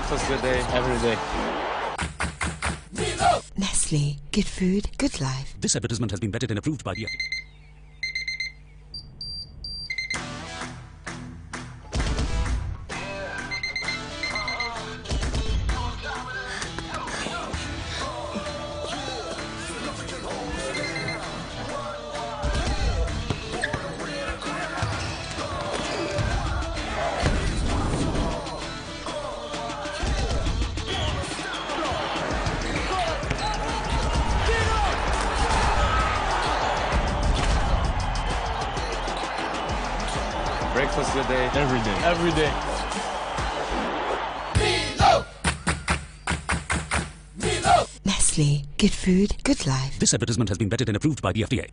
Breakfast good day, every day. Nestle, good food, good life. This advertisement has been vetted and approved by the Breakfast good day, every day. Every day. Nestle, good food, good life. This advertisement has been vetted and approved by the FDA.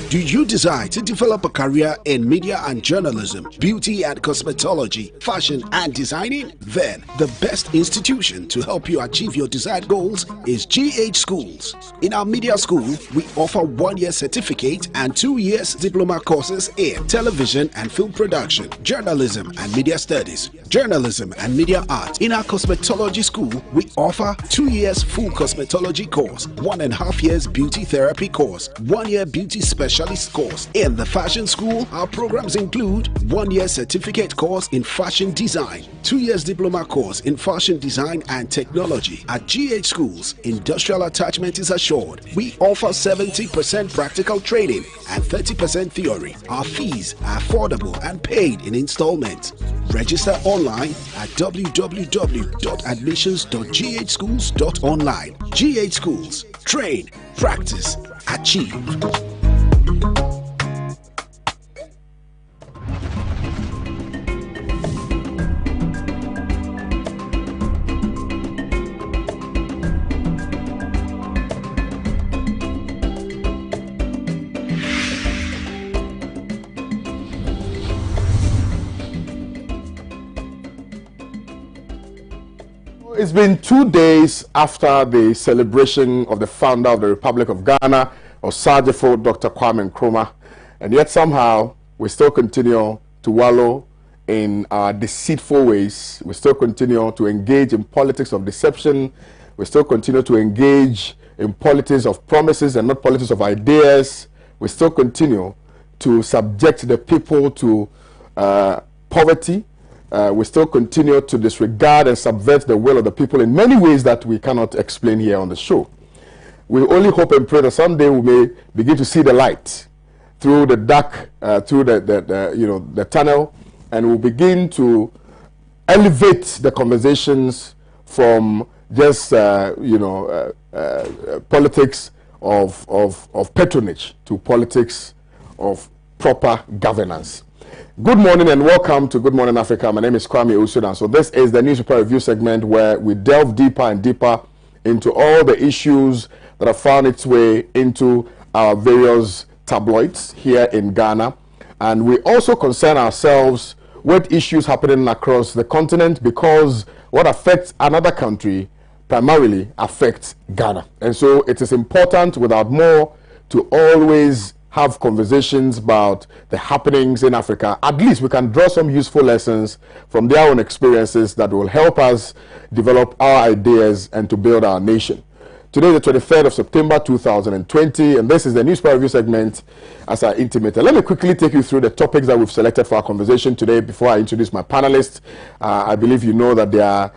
Do you desire to develop a career in media and journalism, beauty and cosmetology, fashion and designing? Then the best institution to help you achieve your desired goals is GH Schools. In our media school, we offer 1-year certificate and 2 years diploma courses in television and film production, journalism and media studies, journalism and media art. In our cosmetology school, we offer 2 years full cosmetology course, 1.5 years beauty therapy course, 1 year beauty specialist course. In the fashion school, our programs include 1 year certificate course in fashion design, 2 years diploma course in fashion design and technology. At GH Schools, industrial attachment is assured. We offer 70% practical training and 30% theory. Our fees are affordable and paid in installments. Register online at www.admissions.ghschools.online. GH Schools. Train, practice, achieve. It's been 2 days after the celebration of the founder of the Republic of Ghana, Osajifo Dr. Kwame Nkrumah, and yet somehow we still continue to wallow in our deceitful ways. We still continue to engage in politics of deception. We still continue to engage in politics of promises and not politics of ideas. We still continue to subject the people to poverty. We still continue to disregard and subvert the will of the people in many ways that we cannot explain here on the show. We only hope and pray that someday we may begin to see the light through the dark, through the tunnel, and we'll begin to elevate the conversations from just politics of patronage to politics of proper governance. Good morning and welcome to Good Morning Africa. My name is Kwame Owusu Danso. This is the newspaper review segment where we delve deeper and deeper into all the issues that have found its way into our various tabloids here in Ghana. And we also concern ourselves with issues happening across the continent, because what affects another country primarily affects Ghana. And so it is important, without more, to always have conversations about the happenings in Africa. At least we can draw some useful lessons from their own experiences that will help us develop our ideas and to build our nation. Today, the 23rd of September 2020, and this is the newspaper review segment as I intimated. Let me quickly take you through the topics that we've selected for our conversation today before I introduce my panelists. I believe you know that they are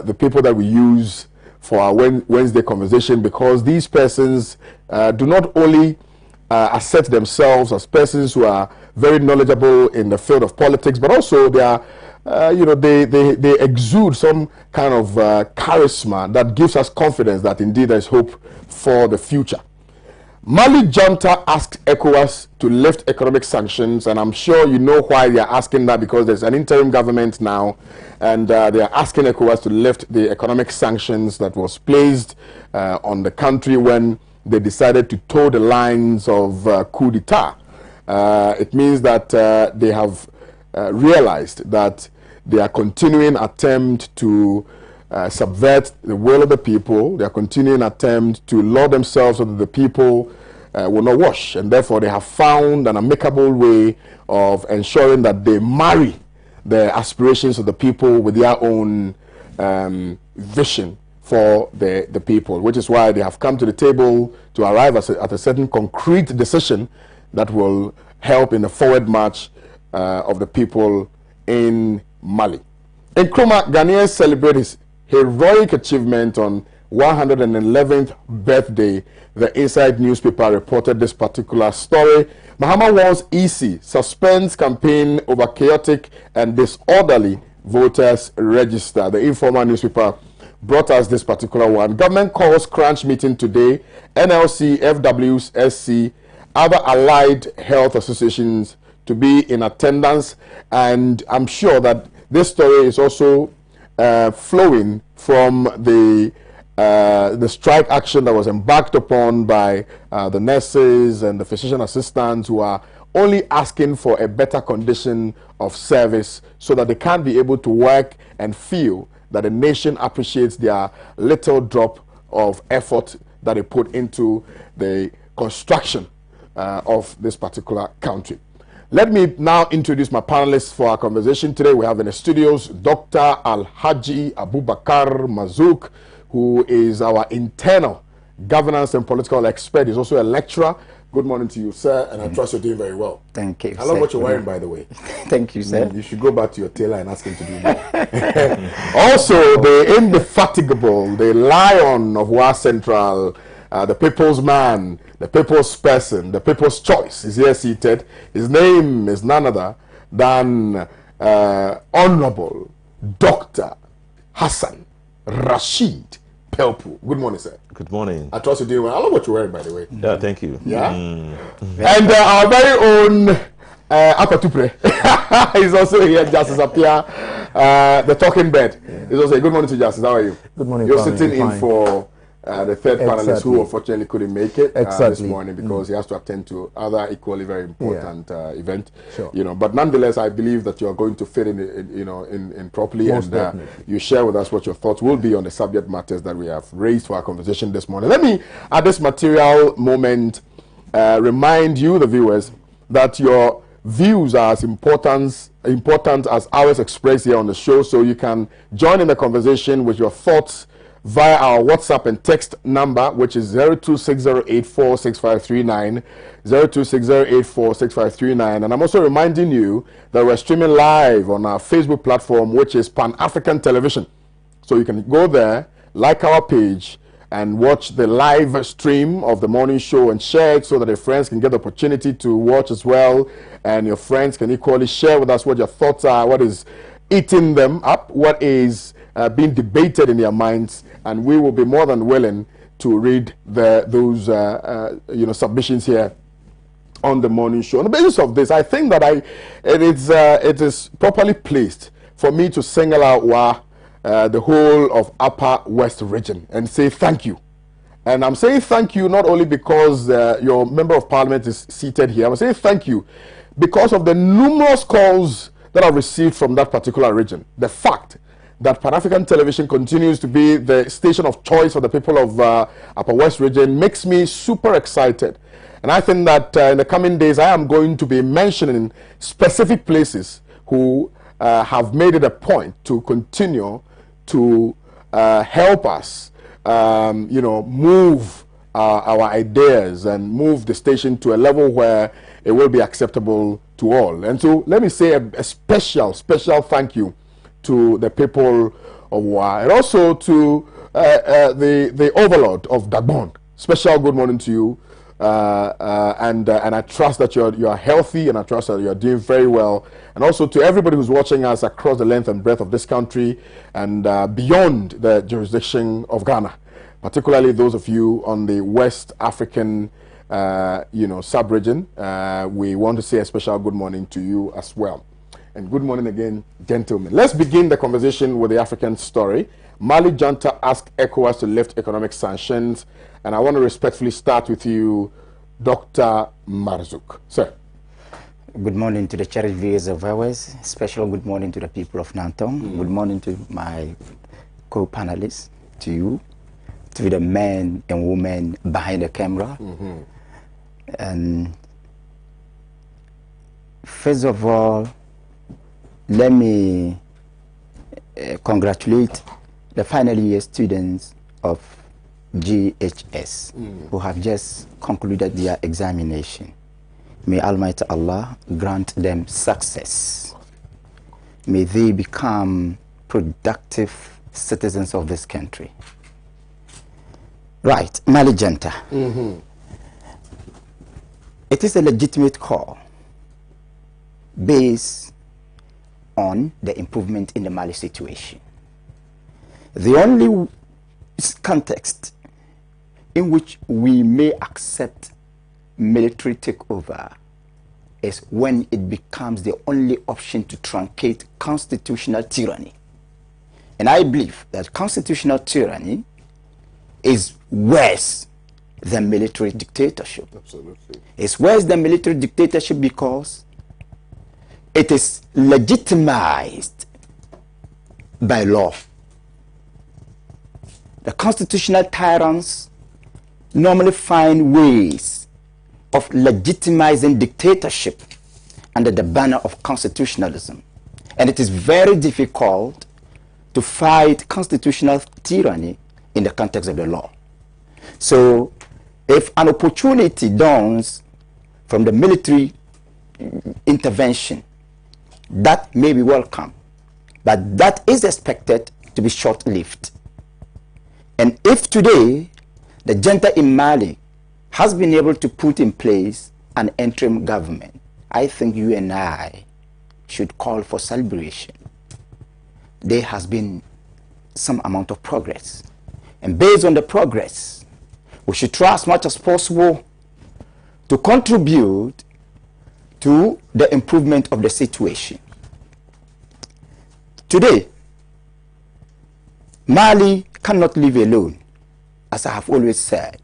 the people that we use for our Wednesday conversation, because these persons do not only assert themselves as persons who are very knowledgeable in the field of politics, but also they are, they exude some kind of charisma that gives us confidence that indeed there is hope for the future. Mali junta asked ECOWAS to lift economic sanctions, and I'm sure you know why they are asking that, because there's an interim government now, and they are asking ECOWAS to lift the economic sanctions that was placed on the country when they decided to toe the lines of coup d'etat. It means that they have realized that they are continuing attempt to subvert the will of the people. They are continuing attempt to lord themselves over the people will not wash, and therefore they have found an amicable way of ensuring that they marry the aspirations of the people with their own vision for the people, which is why they have come to the table to arrive at a certain concrete decision that will help in the forward march of the people in Mali. In Nkrumah, Ghanaians celebrate his heroic achievement on 111th birthday. The Inside newspaper reported this particular story. Mahama wants EC suspends campaign over chaotic and disorderly voters register. The Informer newspaper brought us this particular one. Government calls crunch meeting today. NLC, FWs, SC, other allied health associations to be in attendance, and I'm sure that this story is also flowing from the strike action that was embarked upon by the nurses and the physician assistants, who are only asking for a better condition of service so that they can be able to work and feel that the nation appreciates their little drop of effort that they put into the construction of this particular country. Let me now introduce my panelists for our conversation today. We have in the studios Dr. Alhaji Abubakar Mazouk, who is our internal governance and political expert. He's also a lecturer. Good morning to you, sir, and I trust you're doing very well. Thank you. I love what you're wearing, by the way. Thank you, sir. You should go back to your tailor and ask him to do more. Also, the indefatigable, the lion of Wa Central, the people's man, the people's person, the people's choice is here seated. His name is none other than Honorable Dr. Hassan Rashid Pelpu. Good morning, sir. Good morning. I trust you're doing well. I love what you're wearing, by the way. Yeah, thank you. Yeah? And our very own Akatupre is also here, Justice Apia, the talking bed. Is also good morning to Justice. How are you? Good morning. You're Kwame. sitting in Fine. for the third panelist who unfortunately couldn't make it this morning because he has to attend to other equally very important event. Sure. You know, but nonetheless, I believe that you are going to fit in properly. Most and you share with us what your thoughts will be on the subject matters that we have raised for our conversation this morning. Let me, at this material moment, remind you, the viewers, that your views are as important as ours expressed here on the show, so you can join in the conversation with your thoughts via our WhatsApp and text number, which is 0260846539, 0260846539. And I'm also reminding you that we're streaming live on our Facebook platform, which is Pan-African Television. So you can go there, like our page, and watch the live stream of the morning show and share it so that your friends can get the opportunity to watch as well, and your friends can equally share with us what your thoughts are, what is eating them up, what is being debated in their minds, and we will be more than willing to read those submissions here on the morning show. On the basis of this, I think that it is properly placed for me to single out the whole of Upper West region and say thank you. And I'm saying thank you not only because your member of parliament is seated here. I'm saying thank you because of the numerous calls that I've received from that particular region. The fact that Pan-African Television continues to be the station of choice for the people of Upper West region makes me super excited. And I think that in the coming days, I am going to be mentioning specific places who have made it a point to continue to help us, move our ideas and move the station to a level where it will be acceptable to all. And so let me say a special thank you to the people of Wa, and also to the overlord of Gabon. Special good morning to you, and I trust that you're healthy, and I trust that you're doing very well. And also to everybody who's watching us across the length and breadth of this country and beyond the jurisdiction of Ghana, particularly those of you on the West African sub-region. We want to say a special good morning to you as well. And good morning again, gentlemen. Let's begin the conversation with the African story. Mali junta asked ECOWAS to lift economic sanctions, and I want to respectfully start with you, Dr. Marzouk. Sir. Good morning to the cherished viewers of ours. Special good morning to the people of Nantong. Good morning to my co-panelists, to you, to the men and women behind the camera. And first of all, let me congratulate the final year students of GHS who have just concluded their examination. May Almighty Allah grant them success. May they become productive citizens of this country. Right, Mali Junta. It is a legitimate call based on the improvement in the Mali situation. The only context in which we may accept military takeover is when it becomes the only option to truncate constitutional tyranny. And I believe that constitutional tyranny is worse than military dictatorship. Absolutely. It's worse than military dictatorship because it is legitimized by law. The constitutional tyrants normally find ways of legitimizing dictatorship under the banner of constitutionalism. And it is very difficult to fight constitutional tyranny in the context of the law. So if an opportunity dawns from the military intervention, that may be welcome, but that is expected to be short-lived. And if today the junta in Mali has been able to put in place an interim government, I think you and I should call for celebration. There has been some amount of progress. And based on the progress, we should try as much as possible to contribute to the improvement of the situation. Today, Mali cannot live alone, as I have always said.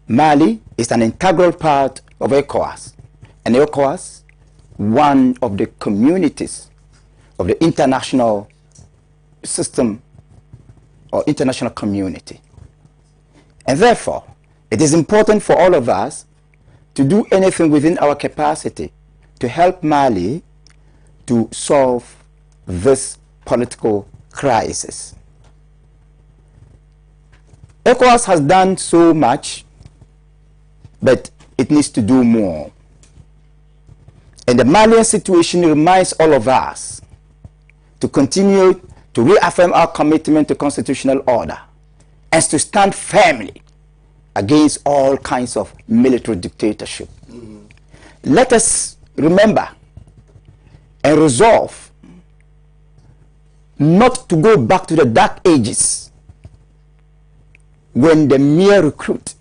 Mali is an integral part of ECOWAS, and ECOWAS, one of the communities of the international system or international community. And therefore, it is important for all of us to do anything within our capacity to help Mali to solve this political crisis. ECOWAS has done so much, but it needs to do more. And the Malian situation reminds all of us to continue to reaffirm our commitment to constitutional order and to stand firmly against all kinds of military dictatorship. Let us remember and resolve not to go back to the dark ages when the mere recruit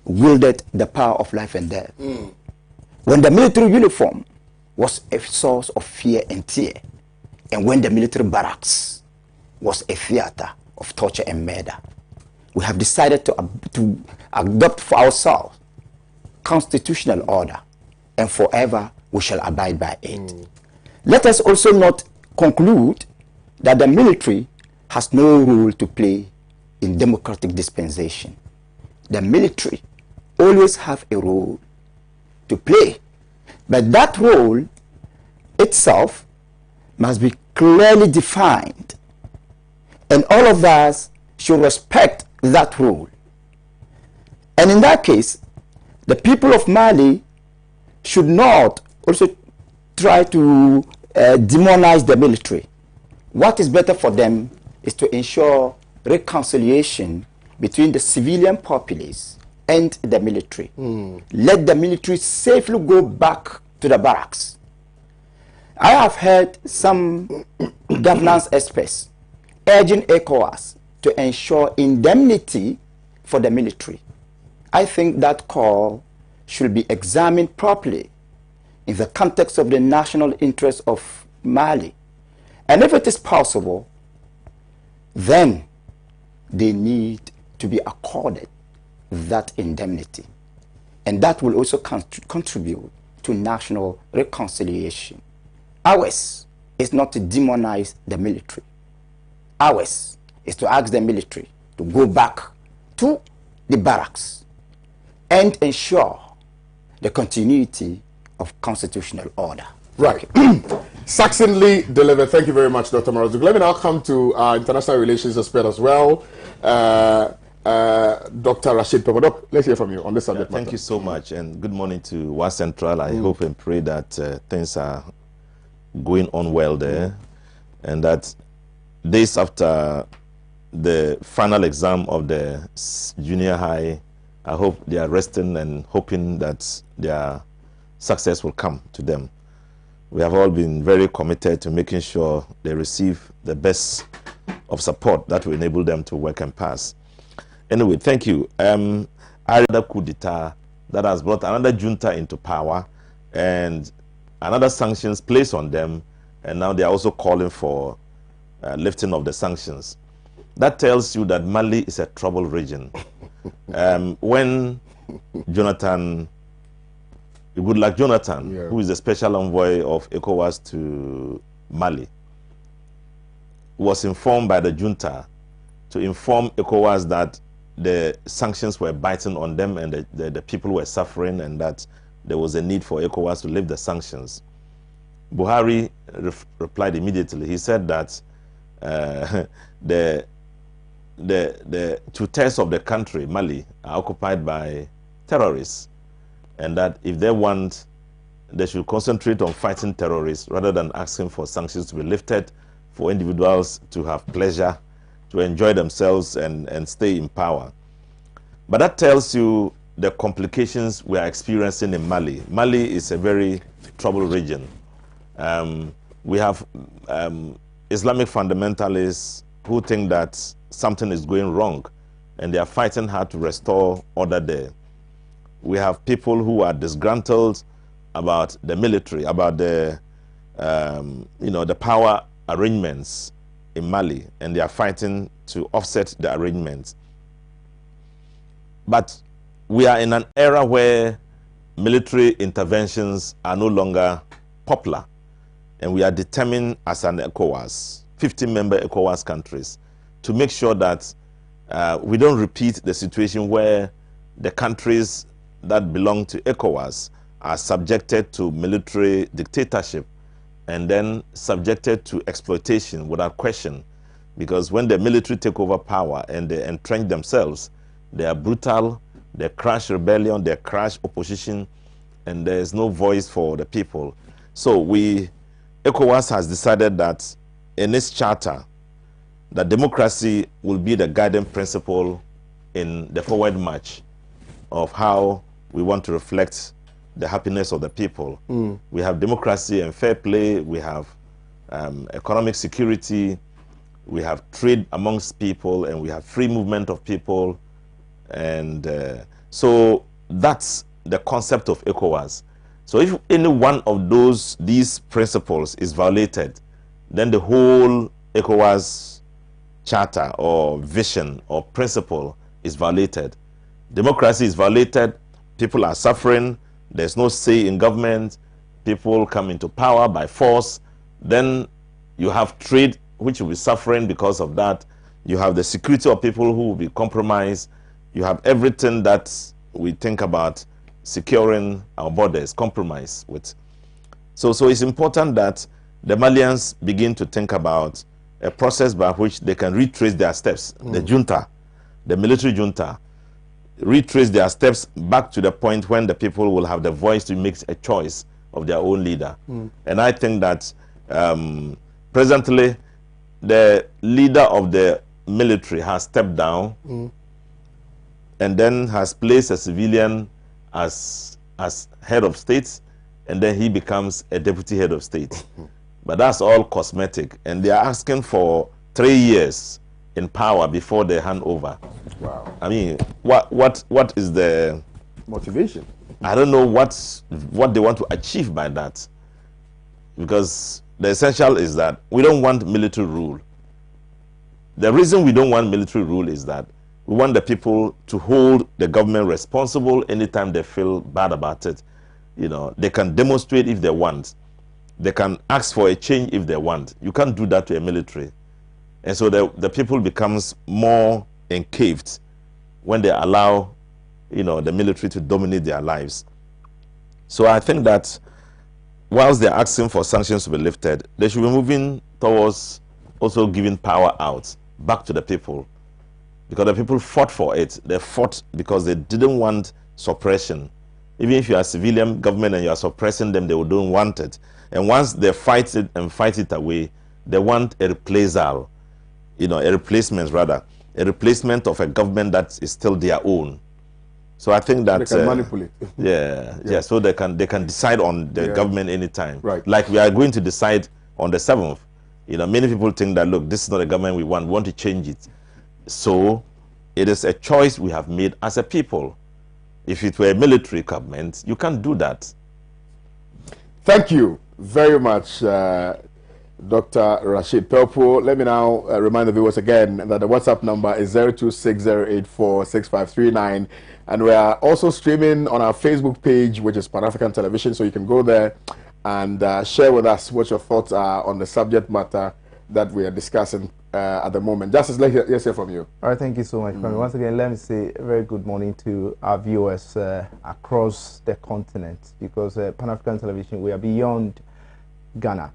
wielded the power of life and death. When the military uniform was a source of fear and tear, and when the military barracks was a theater of torture and murder. We have decided to adopt for ourselves constitutional order, and forever we shall abide by it. Let us also not conclude that the military has no role to play in democratic dispensation. The military always have a role to play, but that role itself must be clearly defined, and all of us should respect that role. And in that case, the people of Mali should not also try to demonize the military. What is better for them is to ensure reconciliation between the civilian populace and the military. Let the military safely go back to the barracks. I have heard some governance experts urging ECOWAS to ensure indemnity for the military. I think that call should be examined properly in the context of the national interest of Mali. And if it is possible, then they need to be accorded that indemnity. And that will also contribute to national reconciliation. Ours is not to demonize the military. Ours is to ask the military to go back to the barracks and ensure the continuity of constitutional order. Right. Succinctly delivered. Thank you very much, Dr. Marazuk. Let me now come to our international relations expert as well, Dr. Rashid Pepadok. Let's hear from you on this subject matter. Thank you so much, and good morning to Wa Central. I hope and pray that things are going on well there, and that days after the final exam of the junior high, I hope they are resting and hoping that their success will come to them. We have all been very committed to making sure they receive the best of support that will enable them to work and pass. Anyway, thank you. I read a coup d'etat that has brought another junta into power and another sanctions placed on them, and now they are also calling for lifting of the sanctions. That tells you that Mali is a troubled region. When Jonathan, Goodluck Jonathan, who is the special envoy of ECOWAS to Mali, was informed by the junta to inform ECOWAS that the sanctions were biting on them and the people were suffering, and that there was a need for ECOWAS to lift the sanctions. Buhari replied immediately. He said that the 2/3 of the country, Mali, are occupied by terrorists, and that if they want, they should concentrate on fighting terrorists rather than asking for sanctions to be lifted for individuals to have pleasure, to enjoy themselves and stay in power. But that tells you the complications we are experiencing in Mali. Mali is a very troubled region. We have Islamic fundamentalists who think that something is going wrong, and they are fighting hard to restore order there. We have people who are disgruntled about the military, about the the power arrangements in Mali, and they are fighting to offset the arrangements. But we are in an era where military interventions are no longer popular, and we are determined as an ECOWAS, 50-member ECOWAS countries, to make sure that we don't repeat the situation where the countries that belong to ECOWAS are subjected to military dictatorship and then subjected to exploitation without question. Because when the military take over power and they entrench themselves, they are brutal, they crash rebellion, they crash opposition, and there is no voice for the people. So ECOWAS has decided that in its charter, that democracy will be the guiding principle in the forward march of how we want to reflect the happiness of the people. We have democracy and fair play, we have economic security, we have trade amongst people, and we have free movement of people. And so that's the concept of ECOWAS. So if any one of these principles is violated, then the whole ECOWAS charter or vision or principle is violated. Democracy is violated, people are suffering, there's no say in government, people come into power by force, then you have trade which will be suffering because of that, you have the security of people who will be compromised, you have everything that we think about securing our borders compromised with. So it's important that the Malians begin to think about a process by which they can retrace their steps. The junta, the military junta, retrace their steps back to the point when the people will have the voice to make a choice of their own leader. And I think that presently the leader of the military has stepped down and then has placed a civilian as head of state, and then he becomes a deputy head of state. But that's all cosmetic, and they are asking for 3 years in power before they hand over. Wow. I mean, what is the motivation? I don't know what they want to achieve by that, because the essential is that we don't want military rule. The reason we don't want military rule is that we want the people to hold the government responsible anytime they feel bad about it. You know, they can demonstrate if they want. They can ask for a change if they want. You can't do that to a military. And so the people becomes more encaved when they allow, the military to dominate their lives. So I think that whilst they're asking for sanctions to be lifted, they should be moving towards also giving power out back to the people, because the people fought for it. They fought because they didn't want suppression. Even if you are a civilian government and you are suppressing them, they don't want it. And once they fight it and fight it away, they want a reprisal, a replacement of a government that is still their own. So I think that they can manipulate. yeah. So they can decide on the government anytime. Right. Like we are going to decide on the 7th. Many people think that, look, this is not the government we want. We want to change it. So it is a choice we have made as a people. If it were a military government, you can't do that. Thank you very much, Dr. Rashid Pelpo. Let me now remind the viewers again that the WhatsApp number is 0260846539, and we are also streaming on our Facebook page, which is Pan African Television, so you can go there and share with us what your thoughts are on the subject matter that we are discussing at the moment. Justice, let's hear from you. All right, thank you so much. Once again, let me say a very good morning to our viewers across the continent, because Pan African Television, we are beyond Ghana.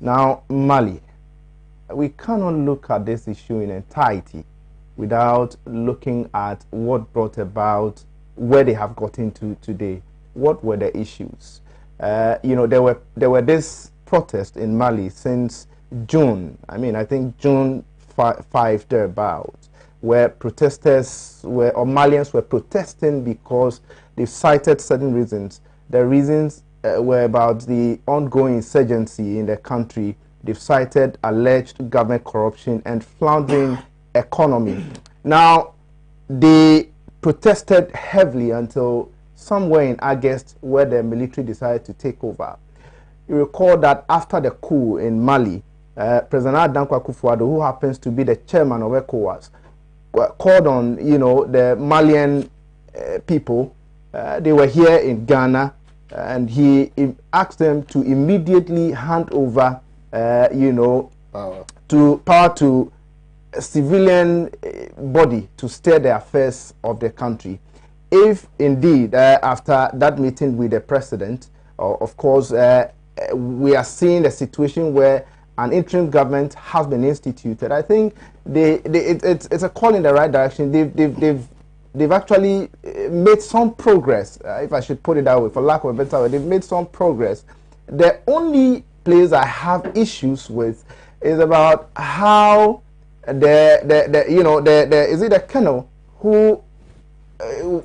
Now, Mali, we cannot look at this issue in entirety without looking at what brought about where they have gotten to today. What were the issues? There were this protest in Mali since June. I think June 5 thereabouts, where protesters or Malians were protesting because they cited certain reasons. The reasons were about the ongoing insurgency in the country. They've cited alleged government corruption and floundering economy. Now, they protested heavily until somewhere in August, where the military decided to take over. You recall that after the coup in Mali, President Dankwa Akufo-Addo, who happens to be the chairman of ECOWAS, called on the Malian people. They were here in Ghana, and he asked them to immediately hand over power to a civilian body to steer the affairs of the country. If indeed after that meeting with the president, of course we are seeing a situation where an interim government has been instituted, I think it's a call in the right direction. They've actually made some progress, if I should put it that way, for lack of a better word. They've made some progress. The only place I have issues with is about how is it the colonel who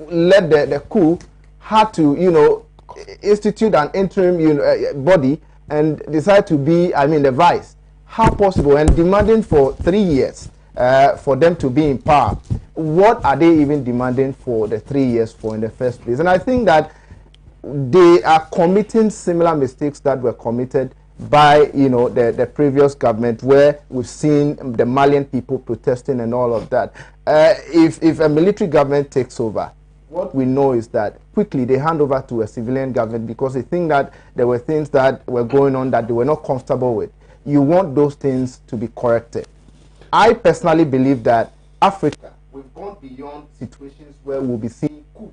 led the coup had to institute an interim body and decide to be the vice. How possible? And demanding for 3 years for them to be in power. What are they even demanding for the 3 years for in the first place? And I think that they are committing similar mistakes that were committed by the previous government, where we've seen the Malian people protesting and all of that. If a military government takes over, what we know is that quickly they hand over to a civilian government because they think that there were things that were going on that they were not comfortable with. You want those things to be corrected. I personally believe that Africa, we've gone beyond situations where we'll be seeing coup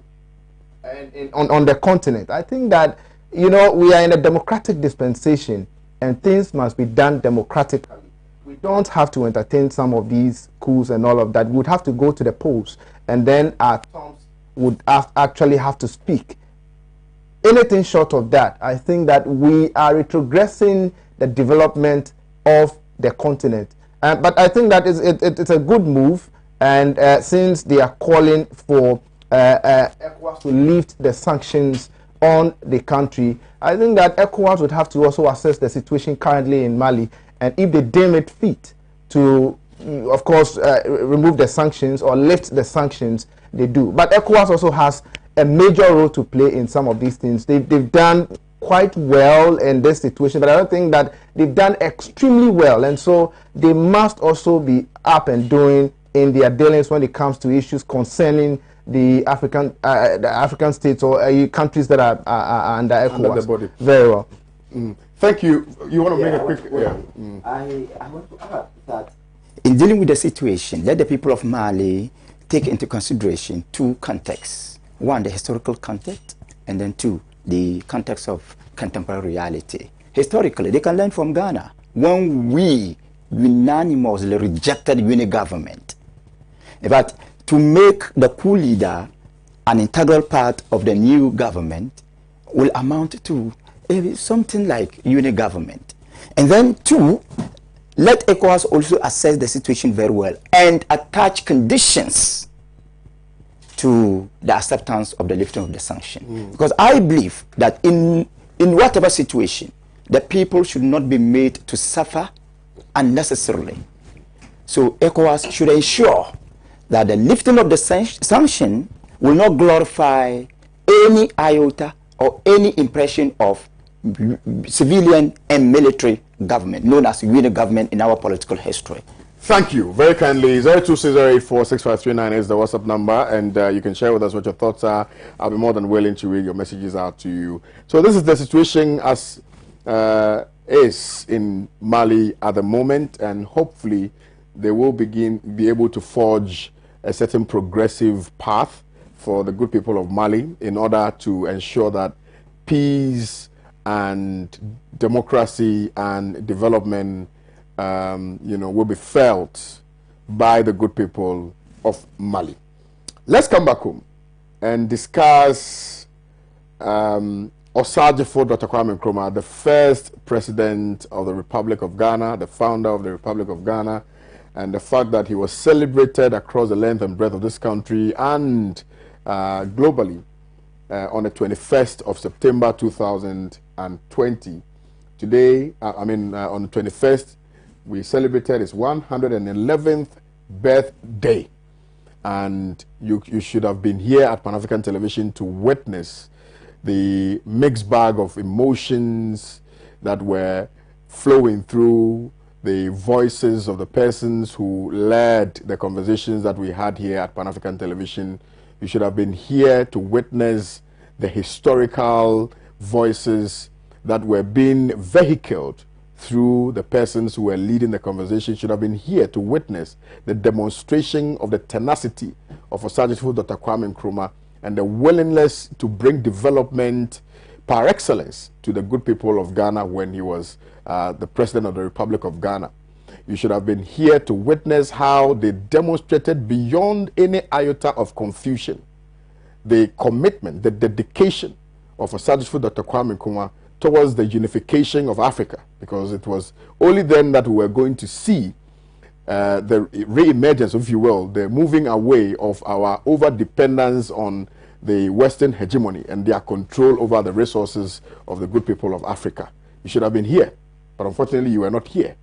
on the continent. I think that we are in a democratic dispensation and things must be done democratically. We don't have to entertain some of these coups and all of that. We would have to go to the polls, and then our thumbs would actually have to speak. Anything short of that, I think that we are retrogressing the development of the continent. But I think that it's a good move, and since they are calling for ECOWAS to lift the sanctions on the country, I think that ECOWAS would have to also assess the situation currently in Mali, and if they deem it fit to, of course, remove the sanctions or lift the sanctions, they do. But ECOWAS also has a major role to play in some of these things. They've done quite well in this situation, but I don't think that they've done extremely well, and so they must also be up and doing in their dealings when it comes to issues concerning the African states or countries that are under ECOWAS. Under the body. Very well. Thank you. You want to make a quick... I want to add that in dealing with the situation, let the people of Mali take into consideration two contexts. One, the historical context, and then two, the context of contemporary reality. Historically, they can learn from Ghana when we unanimously rejected uni-government. In fact, to make the coup leader an integral part of the new government will amount to something like uni-government. And then two, let ECOWAS also assess the situation very well and attach conditions to the acceptance of the lifting of the sanction. Because I believe that in whatever situation, the people should not be made to suffer unnecessarily. So ECOWAS should ensure that the lifting of the sanction will not glorify any iota or impression impression of civilian and military government, known as unit government in our political history. Thank you very kindly. 0260846539 is the WhatsApp number, and you can share with us what your thoughts are. I'll be more than willing to read your messages out to you. So this is the situation as is in Mali at the moment, and hopefully they will be able to forge a certain progressive path for the good people of Mali in order to ensure that peace and democracy and development will be felt by the good people of Mali. Let's come back home and discuss Osagyefo Dr. Kwame Nkrumah, the first president of the Republic of Ghana, the founder of the Republic of Ghana, and the fact that he was celebrated across the length and breadth of this country and globally on the 21st of September 2020. Today, on the 21st, we celebrated his 111th birthday. And you should have been here at Pan-African Television to witness the mixed bag of emotions that were flowing through the voices of the persons who led the conversations that we had here at Pan-African Television. You should have been here to witness the historical voices that were being vehicled through the persons who were leading the conversation. You should have been here to witness the demonstration of the tenacity of Osagyefo Dr. Kwame Nkrumah and the willingness to bring development par excellence to the good people of Ghana when he was the president of the Republic of Ghana. You should have been here to witness how they demonstrated beyond any iota of confusion the commitment, the dedication of Osagyefo Dr. Kwame Nkrumah towards the unification of Africa, because it was only then that we were going to see the re-emergence, if you will, the moving away of our over-dependence on the Western hegemony and their control over the resources of the good people of Africa. You should have been here, but unfortunately you were not here.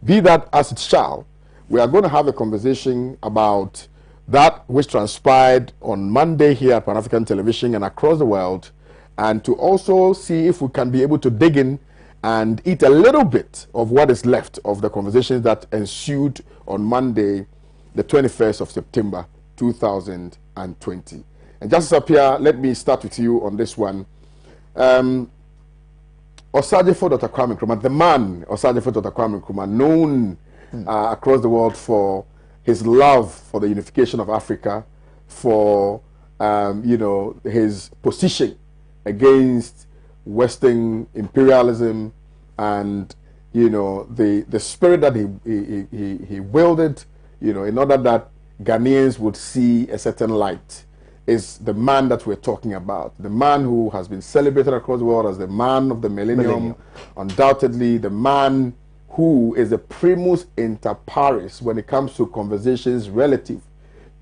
Be that as it shall, we are going to have a conversation about that which transpired on Monday here at Pan-African Television and across the world, and to also see if we can be able to dig in and eat a little bit of what is left of the conversations that ensued on Monday, the 21st of September 2020. And Justice Appiah, let me start with you on this one. Osagyefo Dr. Kwame Nkrumah, the man Osagyefo Dr. Kwame Nkrumah, known across the world for his love for the unification of Africa, for his position against Western imperialism, and the spirit that he wielded, in order that Ghanaians would see a certain light, is the man that we're talking about. The man who has been celebrated across the world as the man of the millennium. Undoubtedly the man who is the primus inter pares when it comes to conversations relative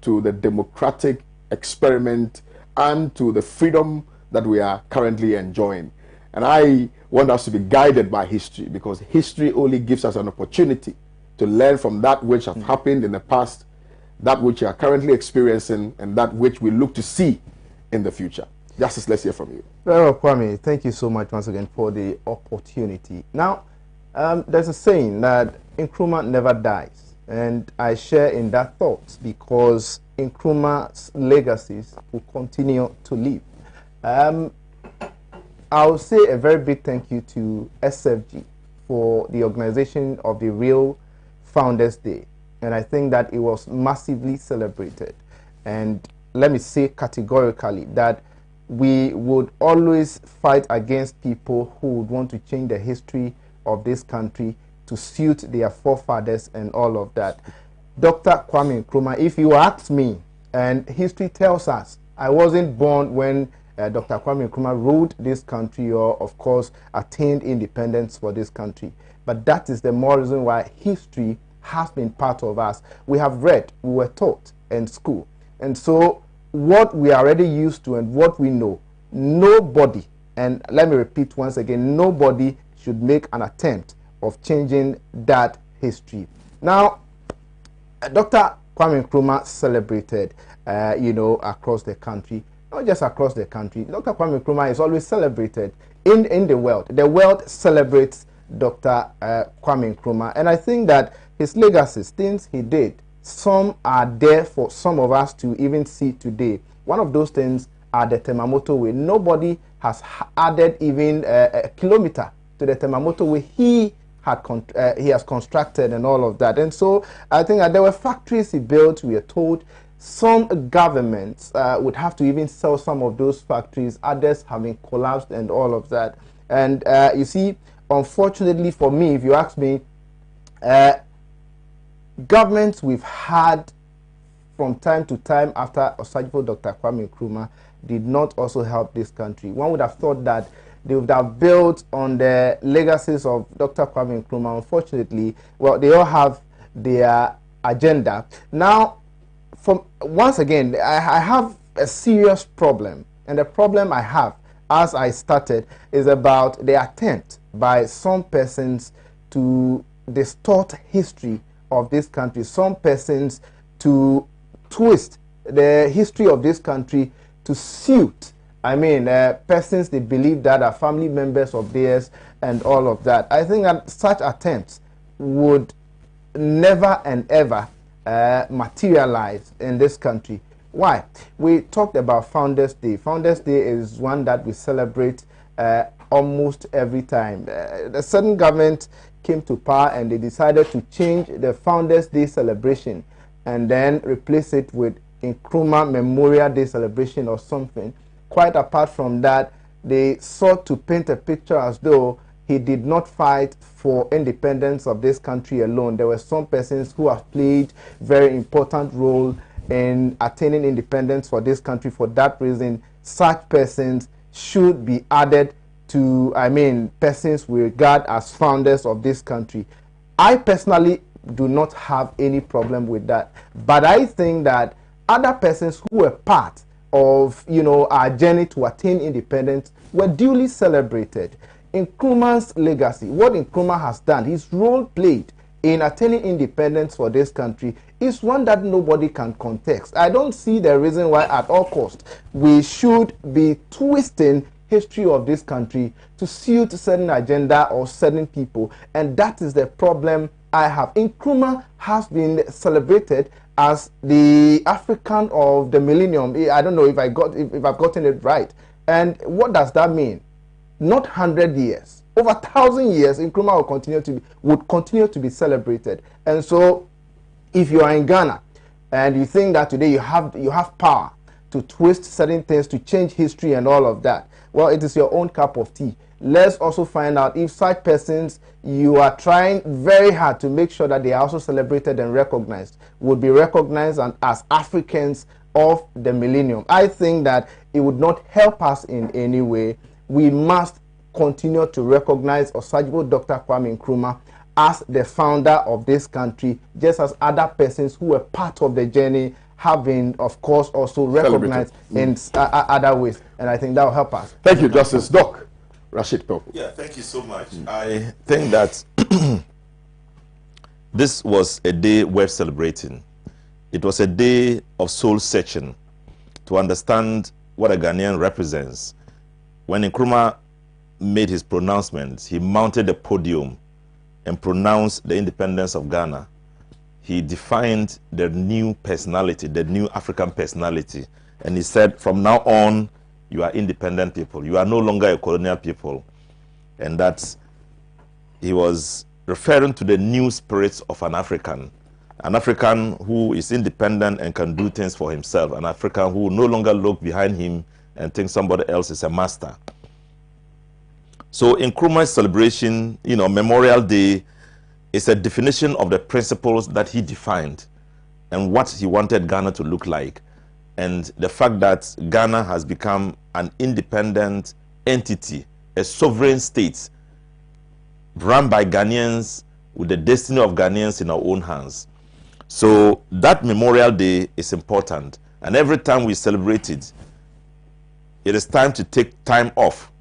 to the democratic experiment and to the freedom that we are currently enjoying. And I want us to be guided by history, because history only gives us an opportunity to learn from that which has happened in the past, that which we are currently experiencing, and that which we look to see in the future. Justice, let's hear from you. Very well, Kwame. Thank you so much once again for the opportunity. Now, there's a saying that Nkrumah never dies, and I share in that thought, because Nkrumah's legacies will continue to live. I'll say a very big thank you to SFG for the organization of the Real Founders Day, and I think that it was massively celebrated. And let me say categorically that we would always fight against people who would want to change the history of this country to suit their forefathers and all of that. Dr. Kwame Nkrumah, if you ask me, and history tells us, I wasn't born when Dr. Kwame Nkrumah ruled this country or, of course, attained independence for this country. But that is the more reason why history has been part of us. We have read, we were taught in school. And so what we are already used to and what we know, nobody, and let me repeat once again, nobody should make an attempt of changing that history. Now, Dr. Kwame Nkrumah celebrated, across the country. Not just across the country. Dr. Kwame Nkrumah is always celebrated in the world. The world celebrates Dr. Kwame Nkrumah. And I think that his legacies, things he did, some are there for some of us to even see today. One of those things are the Temamoto Way. Nobody has added even a kilometer to the Temamoto Way he has constructed and all of that. And so I think that there were factories he built, we are told. Some governments would have to even sell some of those factories, others having collapsed and all of that. And you see, unfortunately for me, if you ask me, governments we've had from time to time after Osagyefo Dr. Kwame Nkrumah did not also help this country. One would have thought that they would have built on the legacies of Dr. Kwame Nkrumah. Unfortunately, well, they all have their agenda. Now, once again, I have a serious problem. And the problem I have, as I started, is about the attempt by some persons to distort history of this country. Some persons to twist the history of this country to suit, persons they believe that are family members of theirs and all of that. I think that such attempts would never and ever materialize in this country. Why? We talked about Founders Day. Founders Day is one that we celebrate almost every time. The certain government came to power and they decided to change the Founders Day celebration and then replace it with Nkrumah Memorial Day celebration or something. Quite apart from that, they sought to paint a picture as though he did not fight for independence of this country alone. There were some persons who have played very important role in attaining independence for this country. For that reason, such persons should be added to, persons we regard as founders of this country. I personally do not have any problem with that. But I think that other persons who were part of, our journey to attain independence were duly celebrated. Nkrumah's legacy, what Nkrumah has done, his role played in attaining independence for this country is one that nobody can contest. I don't see the reason why at all costs we should be twisting history of this country to suit certain agenda or certain people, and that is the problem I have. Nkrumah has been celebrated as the African of the millennium. I don't know if I've gotten it right. And what does that mean? Not 100 years, over 1,000 years, Nkrumah would continue to be celebrated. And so, if you are in Ghana and you think that today you have power to twist certain things, to change history and all of that, well, it is your own cup of tea. Let's also find out if such persons you are trying very hard to make sure that they are also celebrated and recognized, would be recognized as Africans of the millennium. I think that it would not help us in any way. We must continue to recognize Osagyefo Dr. Kwame Nkrumah as the founder of this country, just as other persons who were part of the journey have been, of course, also recognized in other ways. And I think that will help us. Thank you, Justice Doc Rashid Pope. Yeah, thank you so much. I think that this was a day worth celebrating. It was a day of soul searching to understand what a Ghanaian represents. When Nkrumah made his pronouncements, he mounted the podium and pronounced the independence of Ghana. He defined the new personality, the new African personality. And he said, from now on, you are independent people. You are no longer a colonial people. And that he was referring to the new spirit of an African who is independent and can do things for himself, an African who will no longer look behind him and think somebody else is a master. So Nkrumah's celebration, Memorial Day, is a definition of the principles that he defined and what he wanted Ghana to look like. And the fact that Ghana has become an independent entity, a sovereign state, run by Ghanaians, with the destiny of Ghanaians in our own hands. So that Memorial Day is important. And every time we celebrate it, it is time to take time off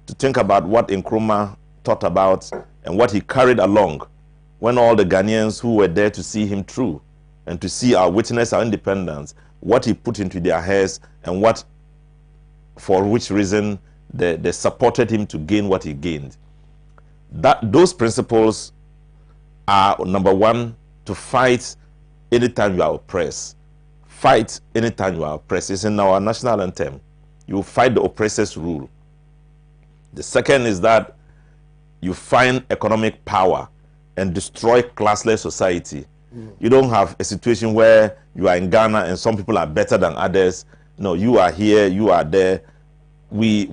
to think about what Nkrumah thought about and what he carried along when all the Ghanaians who were there to see him through and to see our witness our independence, what he put into their heads and what, for which reason they supported him to gain what he gained. Those principles are, number one, to fight anytime you are oppressed. Fight anytime you are oppressed. It's in our national anthem. You fight the oppressor's rule. The second is that you find economic power and destroy classless society. You don't have a situation where you are in Ghana and some people are better than others. No, you are here, you are there. We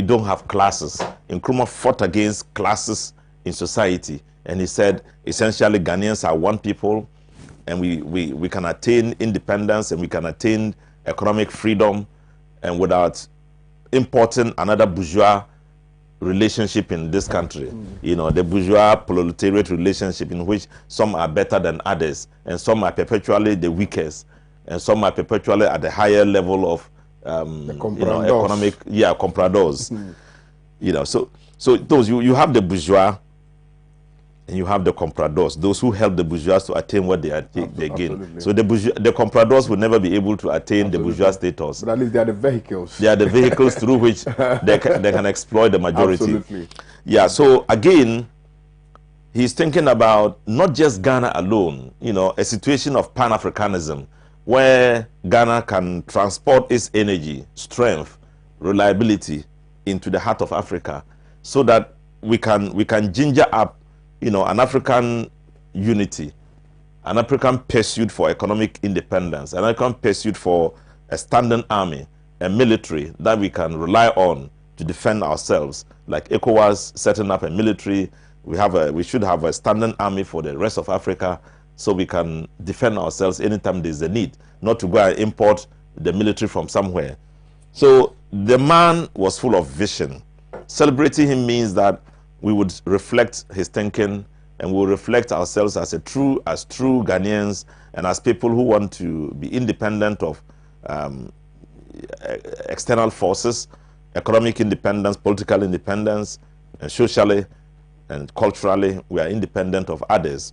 don't have classes. Nkrumah fought against classes in society, and he said essentially Ghanaians are one people, and we can attain independence and we can attain economic freedom, and without importing another bourgeois relationship in this country. The bourgeois proletariat relationship in which some are better than others and some are perpetually the weakest and some are perpetually at the higher level of economic compradors. So those you have the bourgeois and you have the compradors, those who help the bourgeois to attain what they gain. So the compradors will never be able to attain the bourgeois status. But at least they are the vehicles. They are the vehicles through which they can exploit the majority. Absolutely. Yeah, so again, he's thinking about not just Ghana alone, a situation of Pan-Africanism where Ghana can transport its energy, strength, reliability into the heart of Africa so that we can ginger up an African unity, an African pursuit for economic independence, an African pursuit for a standing army, a military that we can rely on to defend ourselves. Like ECOWAS setting up a military, we should have a standing army for the rest of Africa so we can defend ourselves anytime there's a need, not to go and import the military from somewhere. So the man was full of vision. Celebrating him means that we would reflect his thinking and we'll reflect ourselves as true Ghanaians and as people who want to be independent of external forces, economic independence, political independence, and socially and culturally we are independent of others.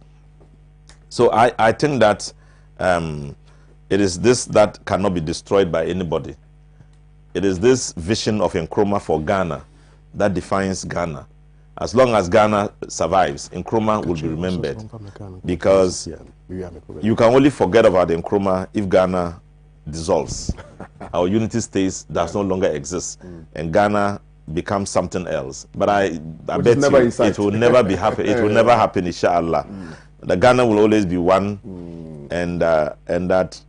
So I think that it is this that cannot be destroyed by anybody. It is this vision of Nkrumah for Ghana that defines Ghana. As long as Ghana survives, Nkrumah will be remembered, because you can only forget about Nkrumah if Ghana dissolves. Our unity states does no longer exist, and Ghana becomes something else. But I bet you it will never be happen. It will never happen, inshallah. The Ghana will always be one, and that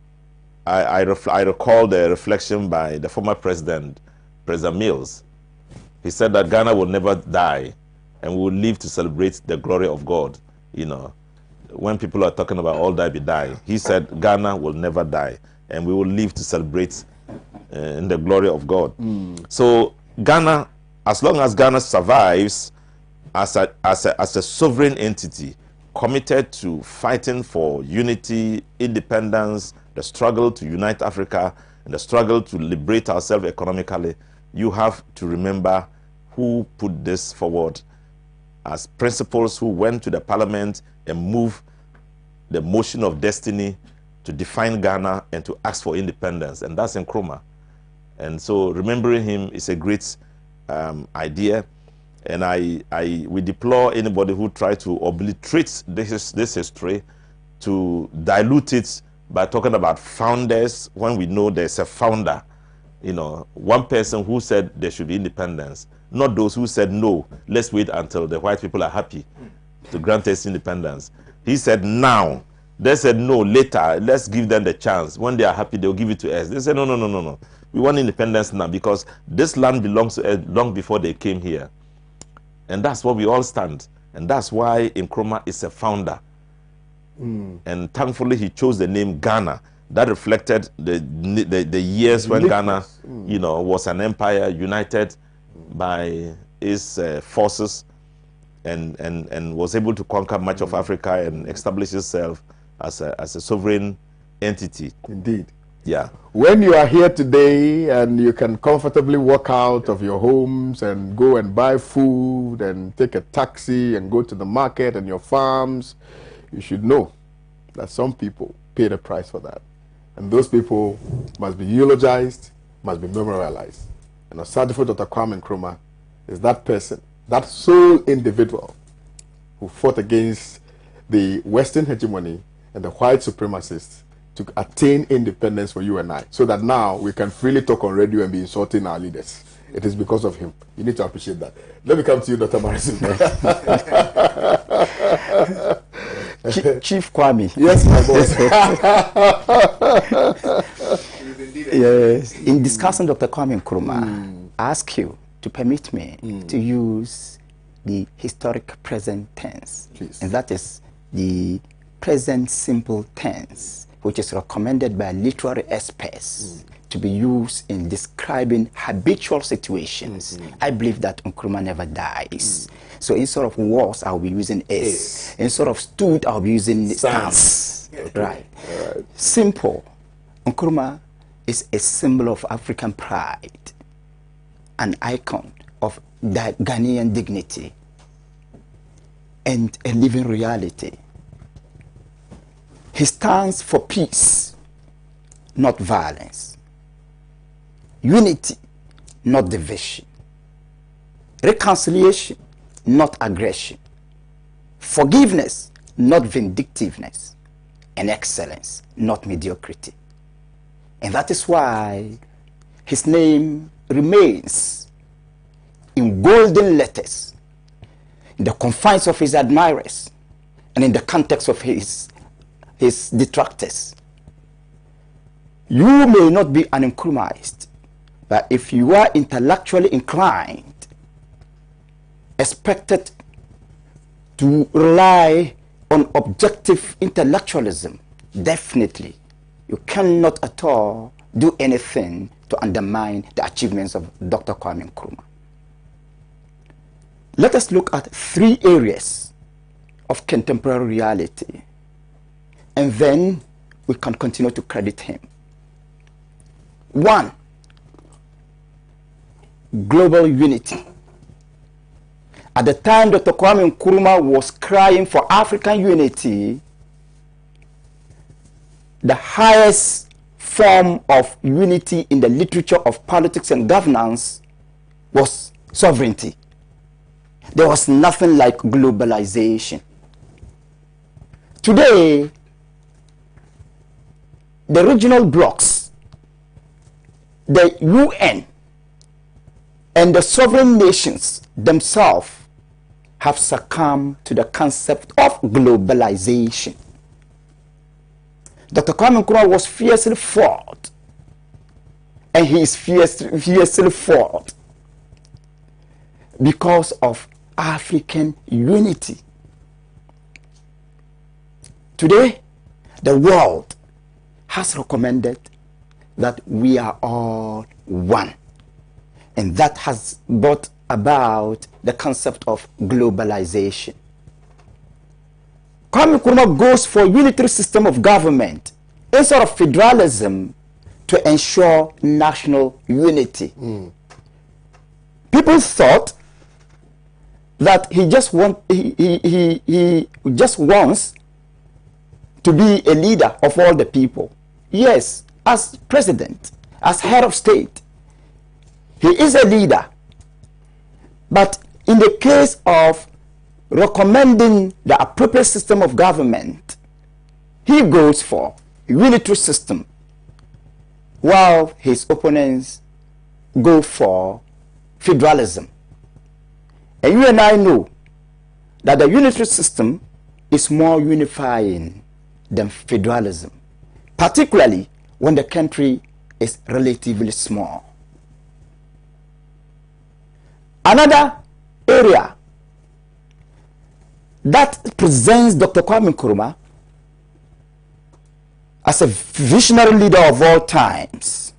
I recall the reflection by the former president, President Mills. He said that Ghana will never die, and we will live to celebrate the glory of God. When people are talking about all die be die, he said Ghana will never die, and we will live to celebrate in the glory of God. So Ghana, as long as Ghana survives as a sovereign entity, committed to fighting for unity, independence, the struggle to unite Africa, and the struggle to liberate ourselves economically, you have to remember who put this forward as principles, who went to the parliament and moved the motion of destiny to define Ghana and to ask for independence, and that's Nkrumah. And so remembering him is a great idea, and we deplore anybody who tries to obliterate this history, to dilute it by talking about founders when we know there's a founder. One person who said there should be independence, not those who said no, let's wait until the white people are happy to grant us independence. He said now. They said no, later, let's give them the chance. When they are happy, they'll give it to us. They said no. We want independence now because this land belongs to us long before they came here. And that's where we all stand. And that's why Nkrumah is a founder. And thankfully, he chose the name Ghana. That reflected the years when Ghana, you know, was an empire united by its forces and was able to conquer much of Africa and establish itself as a sovereign entity. Indeed. Yeah. When you are here today and you can comfortably walk out of your homes and go and buy food and take a taxi and go to the market and your farms, you should know that some people pay the price for that. And those people must be eulogized, must be memorialized. And Osadifo Dr. Kwame Nkrumah is that person, that sole individual who fought against the Western hegemony and the white supremacists to attain independence for you and I, so that now we can freely talk on radio and be insulting our leaders. It is because of him. You need to appreciate that. Let me come to you, Dr. Marison. Chief Kwame. Yes, my boss. Yes. In discussing Dr. Kwame Nkrumah, I ask you to permit me to use the historic present tense. Please. And that is the present simple tense, which is recommended by literary experts to be used in describing habitual situations. I believe that Nkrumah never dies. So instead of was, I'll be using is. Instead of stood, I'll be using stance. Okay. Right. Simple. Nkrumah is a symbol of African pride, an icon of Ghanaian dignity, and a living reality. He stands for peace, not violence. Unity, not division. Reconciliation, not aggression. Forgiveness, not vindictiveness. And excellence, not mediocrity. And that is why his name remains in golden letters in the confines of his admirers and in the context of his detractors. You may not be an Nkrumahist, but if you are intellectually inclined, expected to rely on objective intellectualism, definitely you cannot at all do anything to undermine the achievements of Dr. Kwame Nkrumah. Let us look at 3 areas of contemporary reality, and then we can continue to credit him. 1, global unity. At the time Dr. Kwame Nkrumah was crying for African unity, the highest form of unity in the literature of politics and governance was sovereignty. There was nothing like globalization. Today, the regional blocs, the UN, and the sovereign nations themselves have succumbed to the concept of globalization. Dr. Kwame Nkrumah was fiercely fought, and he is fiercely fought because of African unity. Today, the world has recommended that we are all one, and that has brought about the concept of globalization. Kwame Nkrumah goes for a unitary system of government instead of federalism to ensure national unity. People thought that he just wants to be a leader of all the people. Yes, as president, as head of state, he is a leader. But in the case of recommending the appropriate system of government, he goes for a unitary system, while his opponents go for federalism. And you and I know that the unitary system is more unifying than federalism, particularly when the country is relatively small. Another area that presents Dr. Kwame Nkrumah as a visionary leader of all times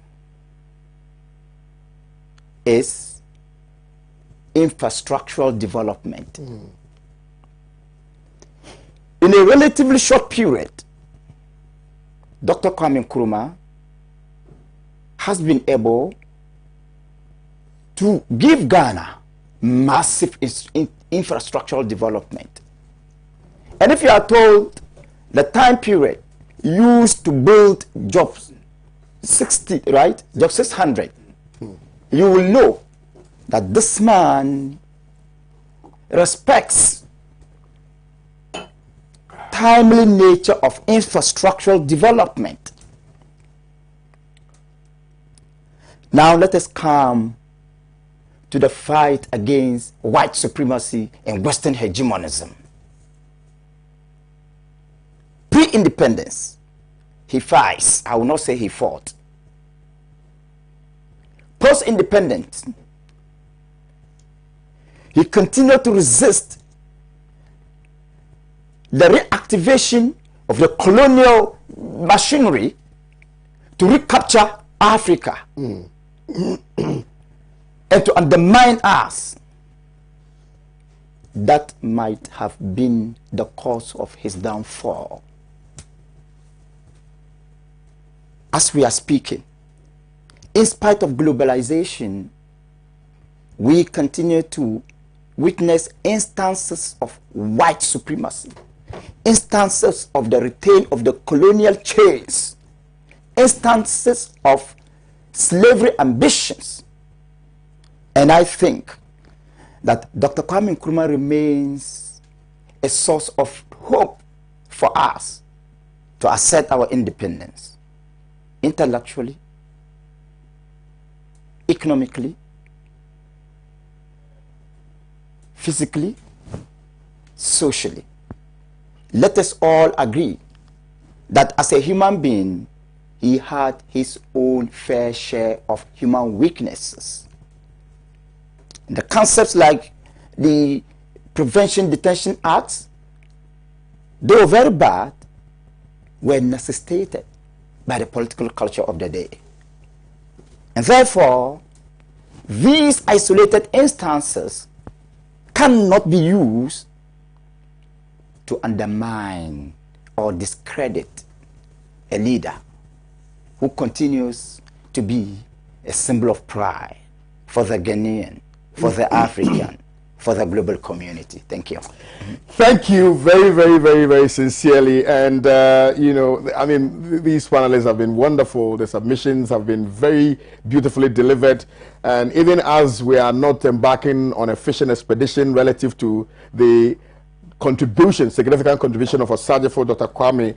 is infrastructural development. In a relatively short period, Dr. Kwame Nkrumah has been able to give Ghana massive infrastructural development. And if you are told the time period used to build jobs 60, right? Job 600, you will know that this man respects timely nature of infrastructural development. Now let us come to the fight against white supremacy and Western hegemonism. Pre-independence, he fights. I will not say he fought. Post-independence, he continued to resist the reactivation of the colonial machinery to recapture Africa and to undermine us. That might have been the cause of his downfall. As we are speaking, in spite of globalization, we continue to witness instances of white supremacy, instances of the retain of the colonial chains, instances of slavery ambitions. And I think that Dr. Kwame Nkrumah remains a source of hope for us to assert our independence intellectually, economically, physically, socially. Let us all agree that as a human being, he had his own fair share of human weaknesses. The concepts like the Prevention Detention Acts, though very bad, were necessitated by the political culture of the day. And therefore, these isolated instances cannot be used to undermine or discredit a leader who continues to be a symbol of pride for the Ghanaian, for the African, for the global community. Thank you. Thank you very, very, very, very sincerely. And, you know, I mean, these panelists have been wonderful. The submissions have been very beautifully delivered. And even as we are not embarking on a fishing expedition relative to the contribution, significant contribution of Osajifo Dr. Kwame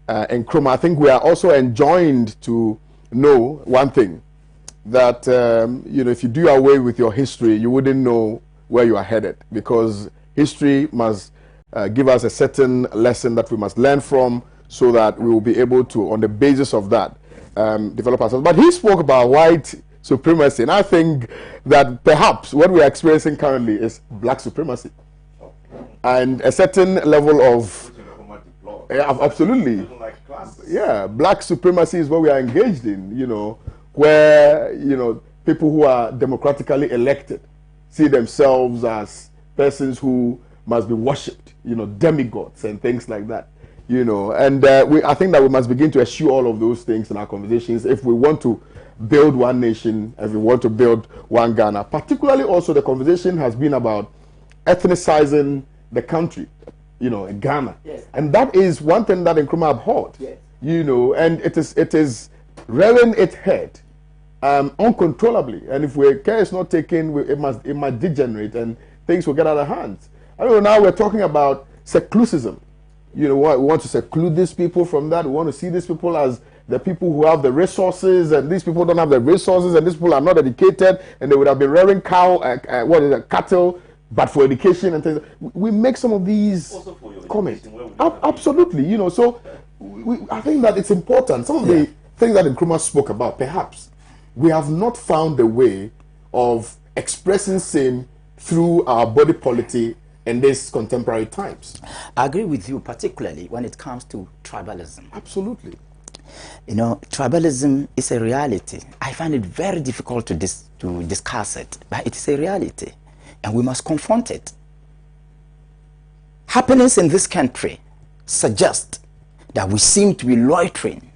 Nkrumah, I think we are also enjoined to know one thing, that, you know, if you do away with your history, you wouldn't know where you are headed, because history must give us a certain lesson that we must learn from, so that we will be able to, on the basis of that, develop ourselves. But he spoke about white supremacy, and I think that perhaps what we are experiencing currently is black supremacy, and a certain level of absolutely, yeah, black supremacy is what we are engaged in, you know, where, you know, people who are democratically elected see themselves as persons who must be worshipped, you know, demigods and things like that, you know. And I think that we must begin to eschew all of those things in our conversations if we want to build one nation, if we want to build one Ghana. Particularly also the conversation has been about ethnicizing the country, you know, in Ghana. Yes. And that is one thing that Nkrumah abhorred, yes, you know, and it is rearing its head uncontrollably, and if care is not taken, it might degenerate and things will get out of hand. I don't know, now we're talking about seclusivism. You know, we want to seclude these people from that. We want to see these people as the people who have the resources, and these people don't have the resources, and these people are not educated, and they would have been rearing cattle, but for education and things. We make some of these comments. Absolutely, you know. So I think that it's important. Some of the things that Nkrumah spoke about, perhaps we have not found a way of expressing same through our body politic in these contemporary times. I agree with you, particularly when it comes to tribalism. Absolutely. You know, tribalism is a reality. I find it very difficult to discuss it, but it is a reality, and we must confront it. Happenings in this country suggest that we seem to be loitering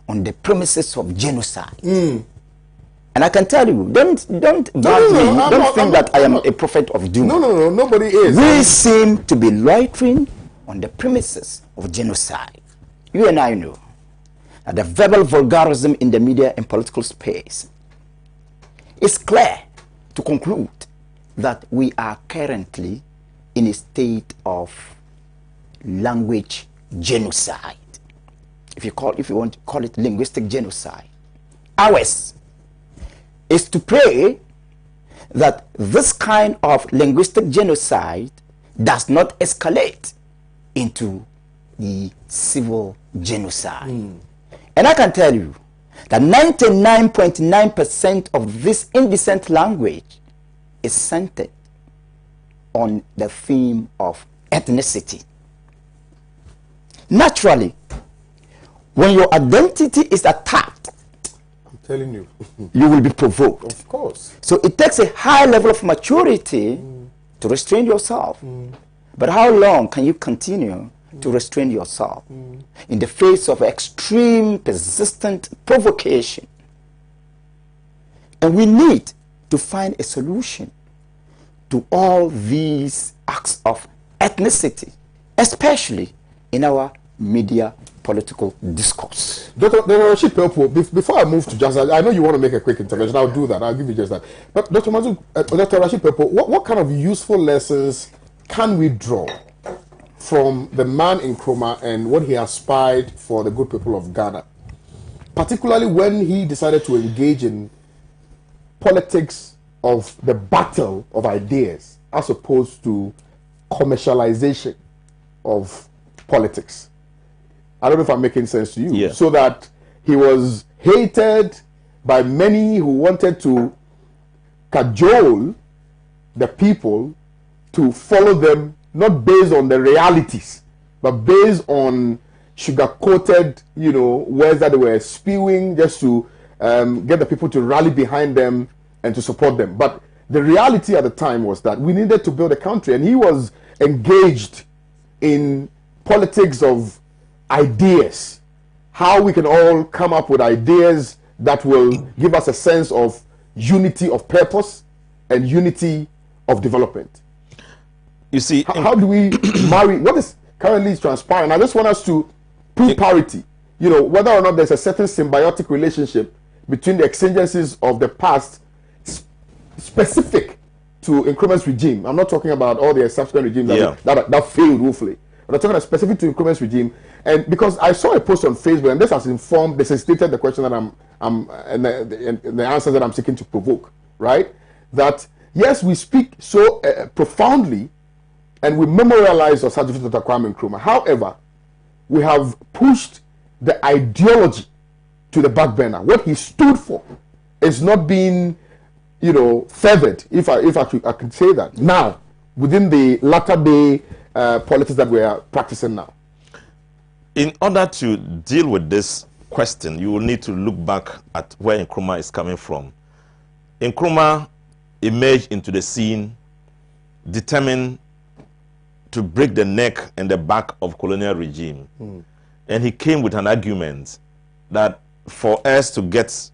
on the premises of genocide. And I can tell you, don't think that I am a prophet of doom. No, nobody is. We seem to be loitering on the premises of genocide. You and I know that the verbal vulgarism in the media and political space is clear to conclude that we are currently in a state of language genocide. If you want to call it linguistic genocide. Ours is to pray that this kind of linguistic genocide does not escalate into the civil genocide. And I can tell you that 99.9% of this indecent language is centered on the theme of ethnicity. Naturally, when your identity is attacked, I'm telling you, you will be provoked. Of course. So it takes a high level of maturity to restrain yourself. But how long can you continue to restrain yourself in the face of extreme, persistent provocation? And we need to find a solution to all these acts of ethnicity, especially in our media political discourse. Dr. Rashid Pelpo, before I move to just, I know you want to make a quick intervention. I'll do that. I'll give you just that. But Dr. Rashid Pelpo, what kind of useful lessons can we draw from the man Nkrumah and what he aspired for the good people of Ghana, particularly when he decided to engage in politics of the battle of ideas as opposed to commercialization of politics? I don't know if I'm making sense to you. Yeah. So that he was hated by many who wanted to cajole the people to follow them, not based on the realities, but based on sugar-coated, words that they were spewing just to get the people to rally behind them and to support them. But the reality at the time was that we needed to build a country, and he was engaged in politics of ideas, how we can all come up with ideas that will give us a sense of unity of purpose and unity of development. You see, how do we marry what is currently transpiring? I just want us to prove parity, whether or not there's a certain symbiotic relationship between the exigencies of the past specific to Nkrumah's regime. I'm not talking about all the subsequent regimes that failed woefully. But I'm talking about specific to Nkrumah's regime. And because I saw a post on Facebook, and this has necessitated the question that and the answer that I'm seeking to provoke, right? That yes, we speak so profoundly, and we memorialize our Sergeant Dr. Kwame Nkrumah. However, we have pushed the ideology to the back burner. What he stood for is not being, feathered, if I can say that, now, within the latter day politics that we are practicing now. In order to deal with this question, you will need to look back at where Nkrumah is coming from. Nkrumah emerged into the scene determined to break the neck and the back of colonial regime. And he came with an argument that for us to get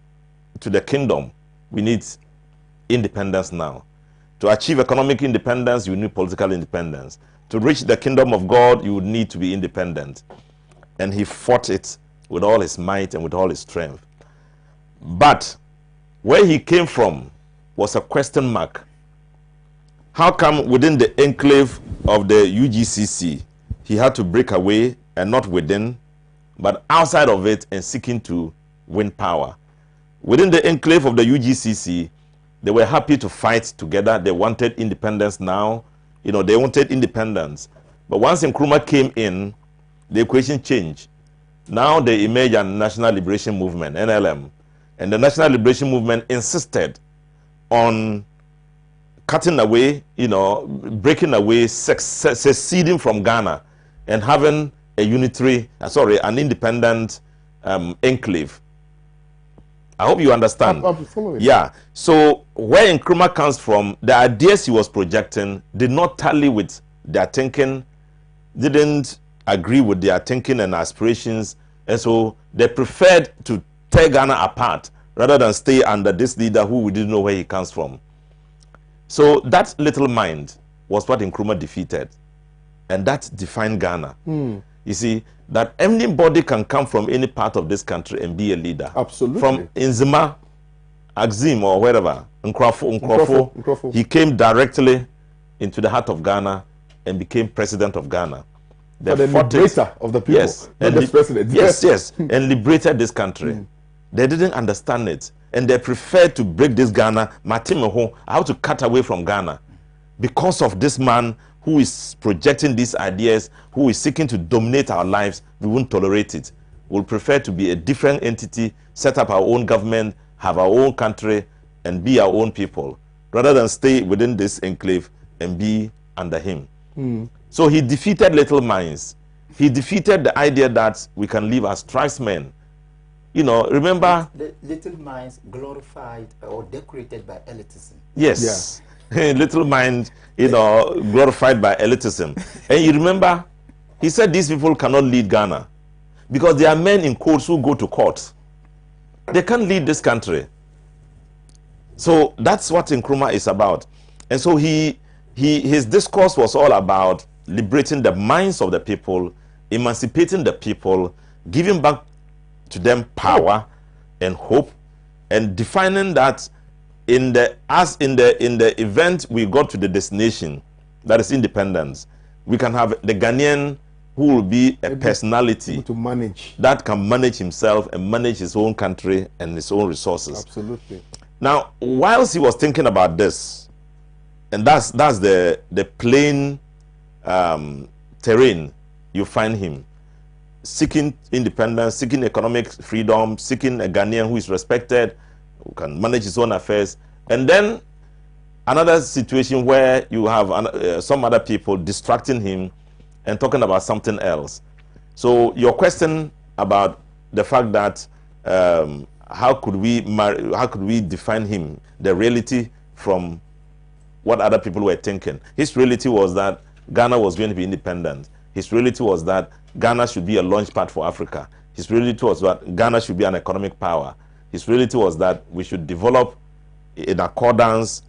to the kingdom, we need independence now. To achieve economic independence, you need political independence. To reach the kingdom of God, you would need to be independent. And he fought it with all his might and with all his strength. But where he came from was a question mark. How come within the enclave of the UGCC, he had to break away, and not within, but outside of it, and seeking to win power? Within the enclave of the UGCC, they were happy to fight together. They wanted independence now. They wanted independence. But once Nkrumah came in, the equation changed. Now they emerged an National Liberation Movement, NLM. And the National Liberation Movement insisted on cutting away, breaking away, seceding from Ghana and having an independent enclave. I hope you understand. Absolutely. Yeah. So where Nkrumah comes from, the ideas he was projecting did not tally with their thinking, didn't agree with their thinking and aspirations, and so they preferred to tear Ghana apart rather than stay under this leader who we didn't know where he comes from. So that little mind was what Nkrumah defeated, and that defined Ghana. You see, that anybody can come from any part of this country and be a leader. Absolutely. From Nzima, Axim, or wherever, Nkrofo, he came directly into the heart of Ghana and became president of Ghana. The liberator of the people. Yes. Not the president. Yes. And liberated this country. They didn't understand it. And they preferred to break this Ghana, how to cut away from Ghana. Because of this man who is projecting these ideas, who is seeking to dominate our lives, we won't tolerate it. We'll prefer to be a different entity, set up our own government, have our own country, and be our own people, rather than stay within this enclave and be under him. So he defeated little minds. He defeated the idea that we can live as tribesmen. Remember? The little minds glorified or decorated by elitism. Yes. Yeah. Little mind, glorified by elitism. And you remember, he said these people cannot lead Ghana because there are men in courts who go to court. They can't lead this country. So that's what Nkrumah is about. And so his discourse was all about liberating the minds of the people, emancipating the people, giving back to them power and hope, and defining that in the event we got to the destination, that is independence, we can have the Ghanaian who will be a personality to manage, that can manage himself and manage his own country and his own resources. Absolutely. Now, whilst he was thinking about this, and that's the plain terrain you find him, seeking independence, seeking economic freedom, seeking a Ghanaian who is respected, who can manage his own affairs. And then another situation where you have some other people distracting him and talking about something else. So your question about the fact that how could we define him, the reality from what other people were thinking. His reality was that Ghana was going to be independent. His reality was that Ghana should be a launch pad for Africa. His reality was that Ghana should be an economic power. His reality was that we should develop in accordance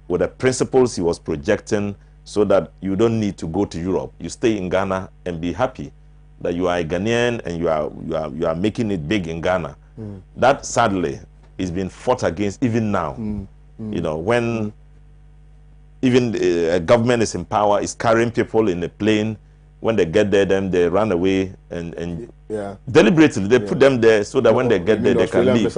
with the principles he was projecting, so that you don't need to go to Europe. You stay in Ghana and be happy that you are a Ghanaian and you are making it big in Ghana. That sadly is being fought against even now. When even a government is in power, is carrying people in a plane. When they get there, then they run away and deliberately they put them there so that when they get there, they can leave.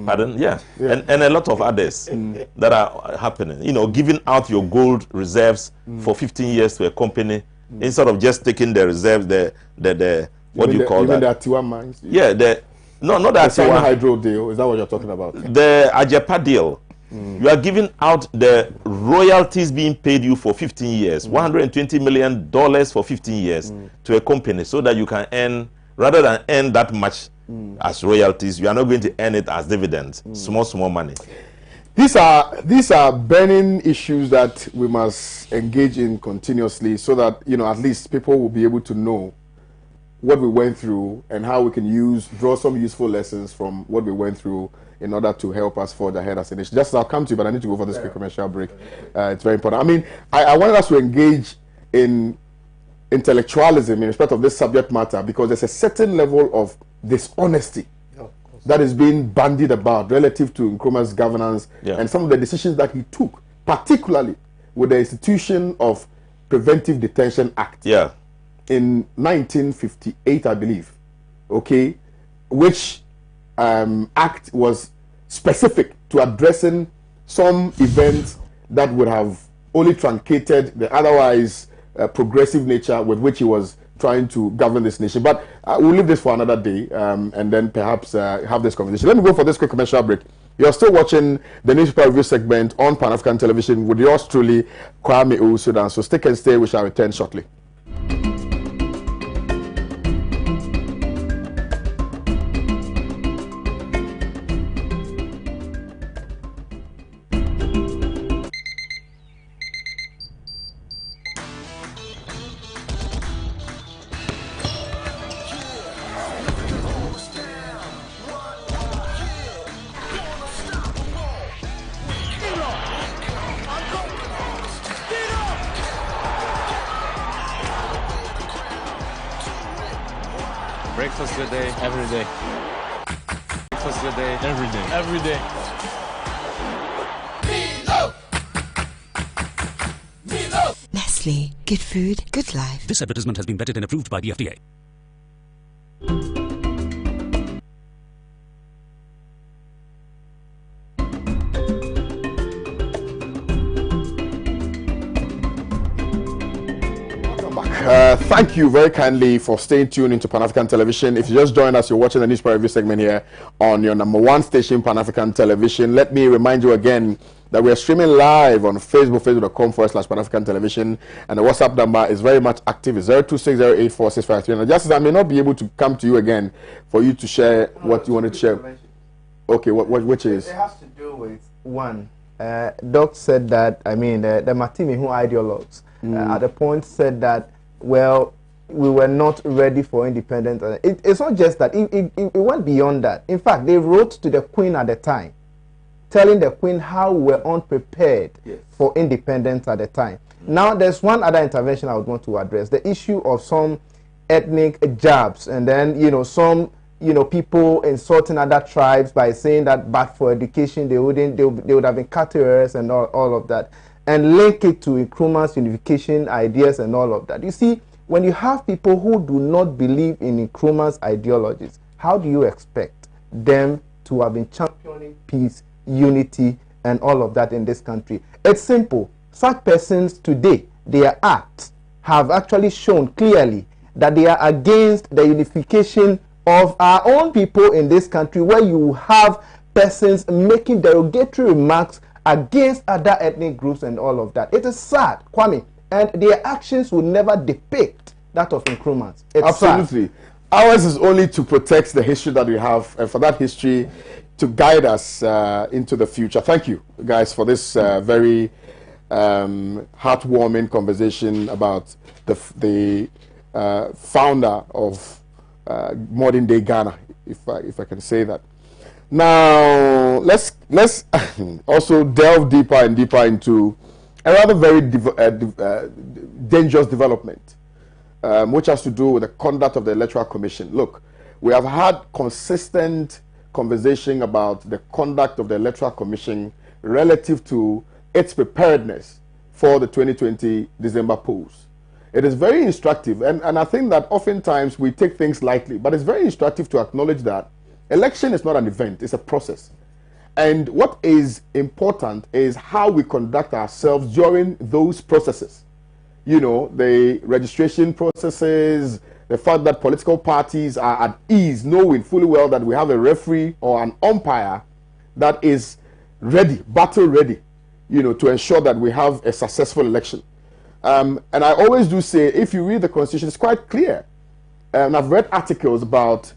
Pardon? Yeah. And a lot of others that are happening. Giving out your gold reserves for 15 years to a company instead of just taking the reserves, what do you call that? The Atiwa mines? Yeah, not the Atiwa hydro deal. Is that what you're talking about? The Ajepa deal. You are giving out the royalties being paid you for 15 years, $120 million for 15 years to a company, so that you can earn, rather than earn that much as royalties, you are not going to earn it as dividends, small money. These are burning issues that we must engage in continuously, so that at least people will be able to know what we went through and how we can draw some useful lessons from what we went through in order to help us forge ahead as a nation. Just I'll come to you, but I need to go for this quick commercial break. It's very important. I mean, I wanted us to engage in intellectualism in respect of this subject matter, because there's a certain level of dishonesty that is being bandied about relative to Nkrumah's governance and some of the decisions that he took, particularly with the institution of Preventive Detention Act in 1958, I believe, which act was specific to addressing some events that would have only truncated the otherwise progressive nature with which he was trying to govern this nation. But we'll leave this for another day, and then perhaps have this conversation. Let me go for this quick commercial break. You're still watching the newspaper review segment on Pan-African Television with yours truly, Kwame Owusu Danso. So stick and stay. We shall return shortly. Breakfast good day, every day. Breakfast good day, every day. Every day. Nestle. Good food, good life. This advertisement has been vetted and approved by the FDA. Thank you very kindly for staying tuned into Pan-African Television. If you just joined us, you're watching the newspaper review segment here on your #1 station, Pan-African Television. Let me remind you again that we are streaming live on Facebook, facebook.com/Pan-African Television, and the WhatsApp number is very much active. It's 0260846539. And just as I may not be able to come to you again for you to share what you wanted to share. Okay, which is? It has to do with one. Doc said that, I mean, the Matimi who ideologues at the point said that, well, we were not ready for independence. It's not just that. It went beyond that. In fact, they wrote to the Queen at the time, telling the Queen how we were unprepared for independence at the time. Now, there's one other intervention I would want to address, the issue of some ethnic jabs, and then, some, people insulting other tribes by saying that but for education, they would have been caterers and all of that, and link it to Nkrumah's unification ideas and all of that. You see, when you have people who do not believe in Nkrumah's ideologies, how do you expect them to have been championing peace, unity, and all of that in this country? It's simple. Such persons today, their acts have actually shown clearly that they are against the unification of our own people in this country, where you have persons making derogatory remarks against other ethnic groups and all of that. It is sad, Kwame, and their actions will never depict that of Nkrumah's. Absolutely. Sad. Ours is only to protect the history that we have, and for that history to guide us into the future. Thank you, guys, for this very heartwarming conversation about the founder of modern day Ghana, if I can say that. Now let's also delve deeper and deeper into a rather very dangerous development, which has to do with the conduct of the Electoral Commission. Look, we have had consistent conversation about the conduct of the Electoral Commission relative to its preparedness for the 2020 December polls. It is very instructive, and I think that oftentimes we take things lightly, but it's very instructive to acknowledge that election is not an event, it's a process. And what is important is how we conduct ourselves during those processes. The registration processes, the fact that political parties are at ease, knowing fully well that we have a referee or an umpire that is ready, battle ready, to ensure that we have a successful election. And I always do say, if you read the Constitution, it's quite clear. And I've read articles about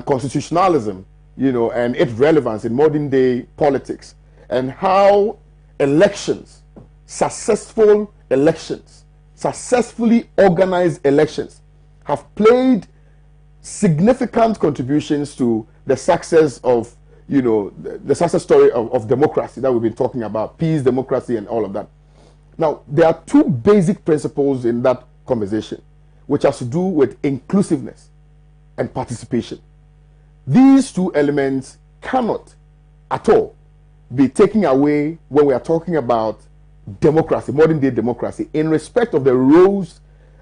constitutionalism, and its relevance in modern day politics, and how elections, successful elections, successfully organized elections, have played significant contributions to the success of, the success story of democracy that we've been talking about, peace, democracy, and all of that. Now, there are two basic principles in that conversation, which has to do with inclusiveness and participation. These two elements cannot at all be taken away when we are talking about democracy, modern day democracy, in respect of the roles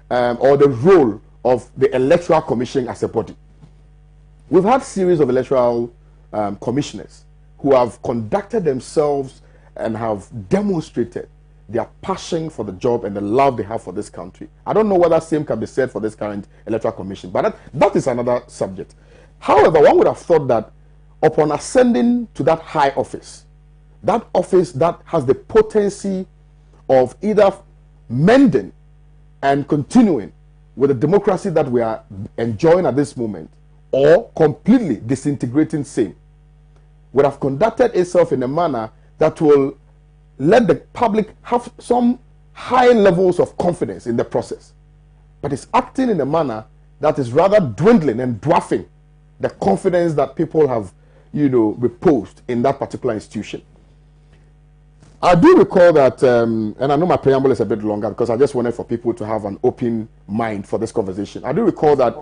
or the role of the Electoral Commission as a body. We've had a series of electoral commissioners who have conducted themselves and have demonstrated their passion for the job and the love they have for this country. I don't know whether same can be said for this current Electoral Commission, but that is another subject. However, one would have thought that upon ascending to that high office, that office that has the potency of either mending and continuing with the democracy that we are enjoying at this moment, or completely disintegrating same, would have conducted itself in a manner that will let the public have some high levels of confidence in the process. But it's acting in a manner that is rather dwindling and dwarfing the confidence that people have, reposed in that particular institution. I do recall that, and I know my preamble is a bit longer because I just wanted for people to have an open mind for this conversation. I do recall that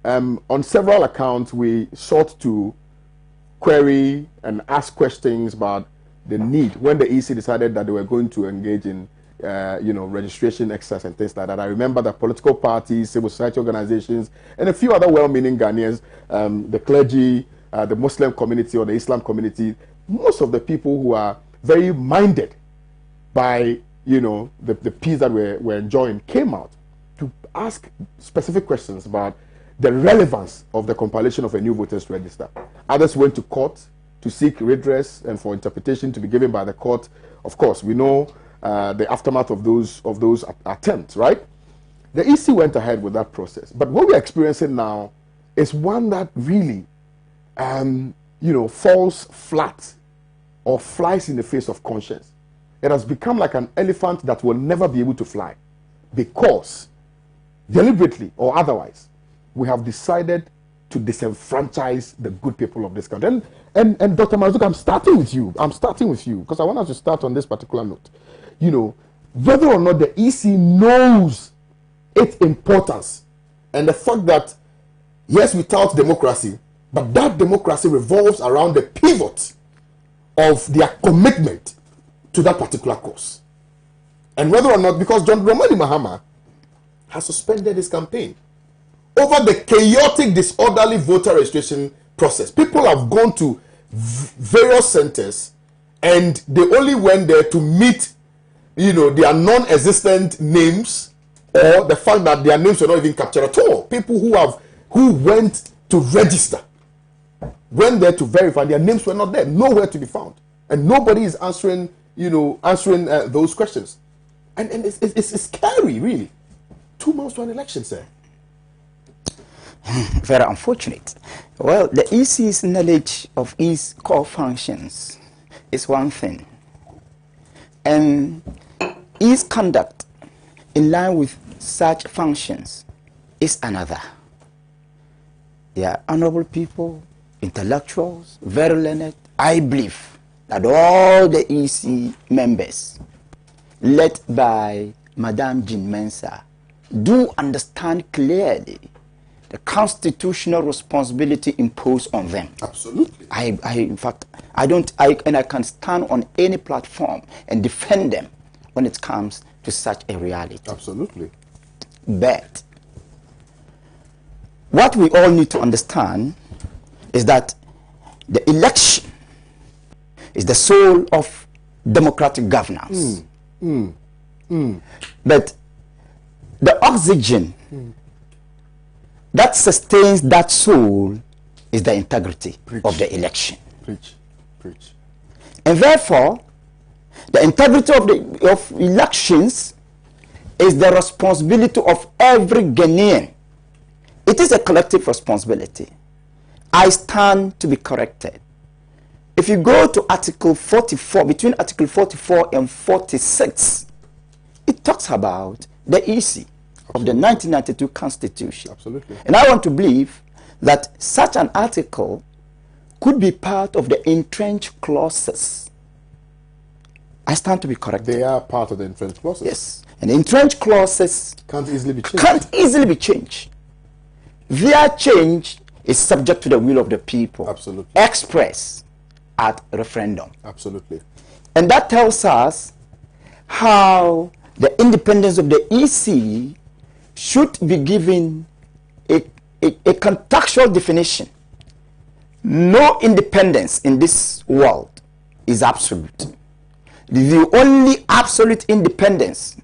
on several accounts we sought to query and ask questions about the need when the EC decided that they were going to engage in registration exercise and things like that. I remember that political parties, civil society organizations, and a few other well-meaning Ghanaians, the clergy, the Muslim community or the Islam community, most of the people who are very minded by the peace that we're enjoying came out to ask specific questions about the relevance of the compilation of a new voters register. Others went to court to seek redress and for interpretation to be given by the court. Of course, we know the aftermath of those attempts, right? The EC went ahead with that process. But what we're experiencing now is one that really, falls flat or flies in the face of conscience. It has become like an elephant that will never be able to fly because, deliberately or otherwise, we have decided to disenfranchise the good people of this country. And Dr. Mazuka, I'm starting with you because I want us to start on this particular note. Whether or not the EC knows its importance and the fact that, yes, we tout democracy, but that democracy revolves around the pivot of their commitment to that particular cause. And whether or not, because John Dramani Mahama has suspended his campaign over the chaotic, disorderly voter registration process. People have gone to various centers and they only went there to meet, their non-existent names or the fact that their names were not even captured at all. People who went to register, went there to verify, their names were not there, nowhere to be found. And nobody is answering those questions. And it's scary, really. 2 months to an election, sir. Very unfortunate. Well, the EC's knowledge of its core functions is one thing, and its conduct in line with such functions is another. They are honorable people, intellectuals, very learned. I believe that all the EC members, led by Madame Jean Mensah, do understand clearly the constitutional responsibility imposed on them. Absolutely. In fact, I can stand on any platform and defend them when it comes to such a reality. Absolutely. But what we all need to understand is that the election is the soul of democratic governance. But the oxygen that sustains that soul is the integrity of the election. Preach. And therefore, the integrity of elections is the responsibility of every Ghanaian. It is a collective responsibility. I stand to be corrected. If you go to Article 44, between Article 44 and 46, it talks about the EC of the 1992 Constitution. Absolutely. And I want to believe that such an article could be part of the entrenched clauses. I stand to be corrected. They are part of the entrenched clauses. Yes. And the entrenched clauses can't easily be changed. Can't easily be changed. Their change is subject to the will of the people. Absolutely. Expressed at referendum. Absolutely. And that tells us how the independence of the EC should be given a contextual definition. No independence in this world is absolute. The only absolute independence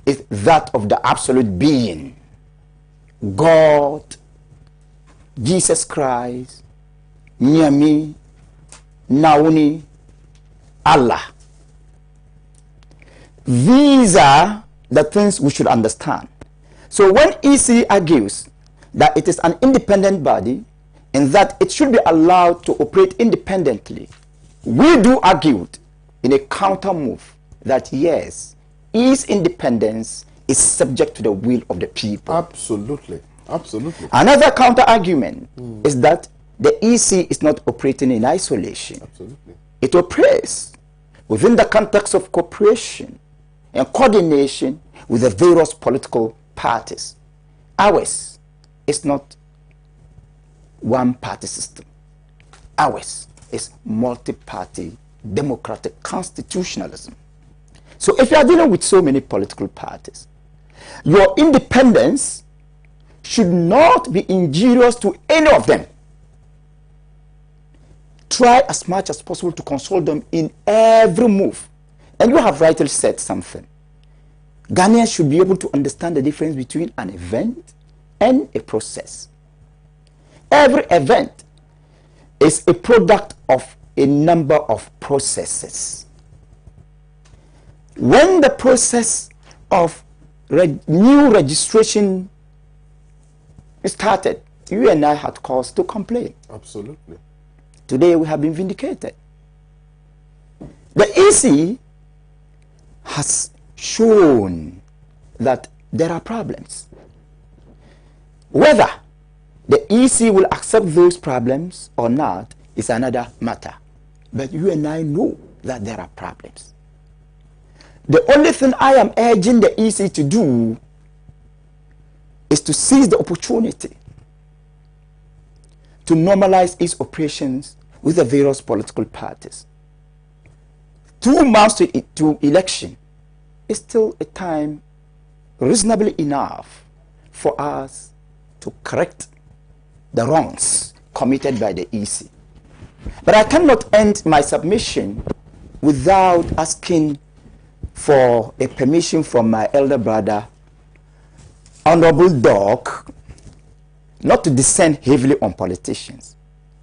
is that of the absolute being, God, Jesus Christ, Nyami, Nauni, Allah. These are the things we should understand. So when EC argues that it is an independent body and that it should be allowed to operate independently, we do argue in a counter move that yes, its independence is subject to the will of the people. Absolutely. Absolutely. Another counter argument is that the EC is not operating in isolation. Absolutely. It operates within the context of cooperation and coordination with the various political parties. Ours is not one party system. Ours is multi-party democratic constitutionalism. So if you are dealing with so many political parties, your independence should not be injurious to any of them. Try as much as possible to consult them in every move. And you have rightly said something. Ghanaians should be able to understand the difference between an event and a process. Every event is a product of a number of processes. When the process of new registration started, you and I had cause to complain. Absolutely. Today we have been vindicated. The EC has shown that there are problems. Whether the EC will accept those problems or not is another matter. But you and I know that there are problems. The only thing I am urging the EC to do is to seize the opportunity to normalize its operations with the various political parties. 2 months to election is still a time reasonably enough for us to correct the wrongs committed by the EC. But I cannot end my submission without asking for a permission from my elder brother, Honorable Doc, not to descend heavily on politicians,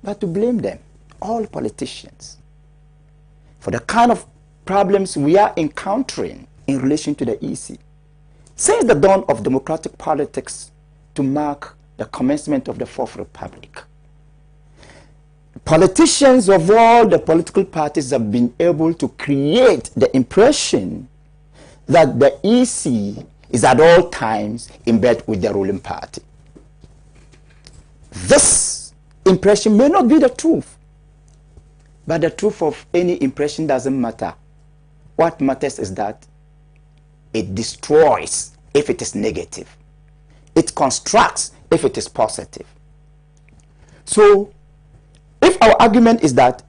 but to blame them, all politicians, for the kind of problems we are encountering in relation to the EC. Since the dawn of democratic politics to mark the commencement of the Fourth Republic, politicians of all the political parties have been able to create the impression that the EC is at all times in bed with the ruling party. This impression may not be the truth, but the truth of any impression doesn't matter. What matters is that it destroys if it is negative. It constructs if it is positive. So, if our argument is that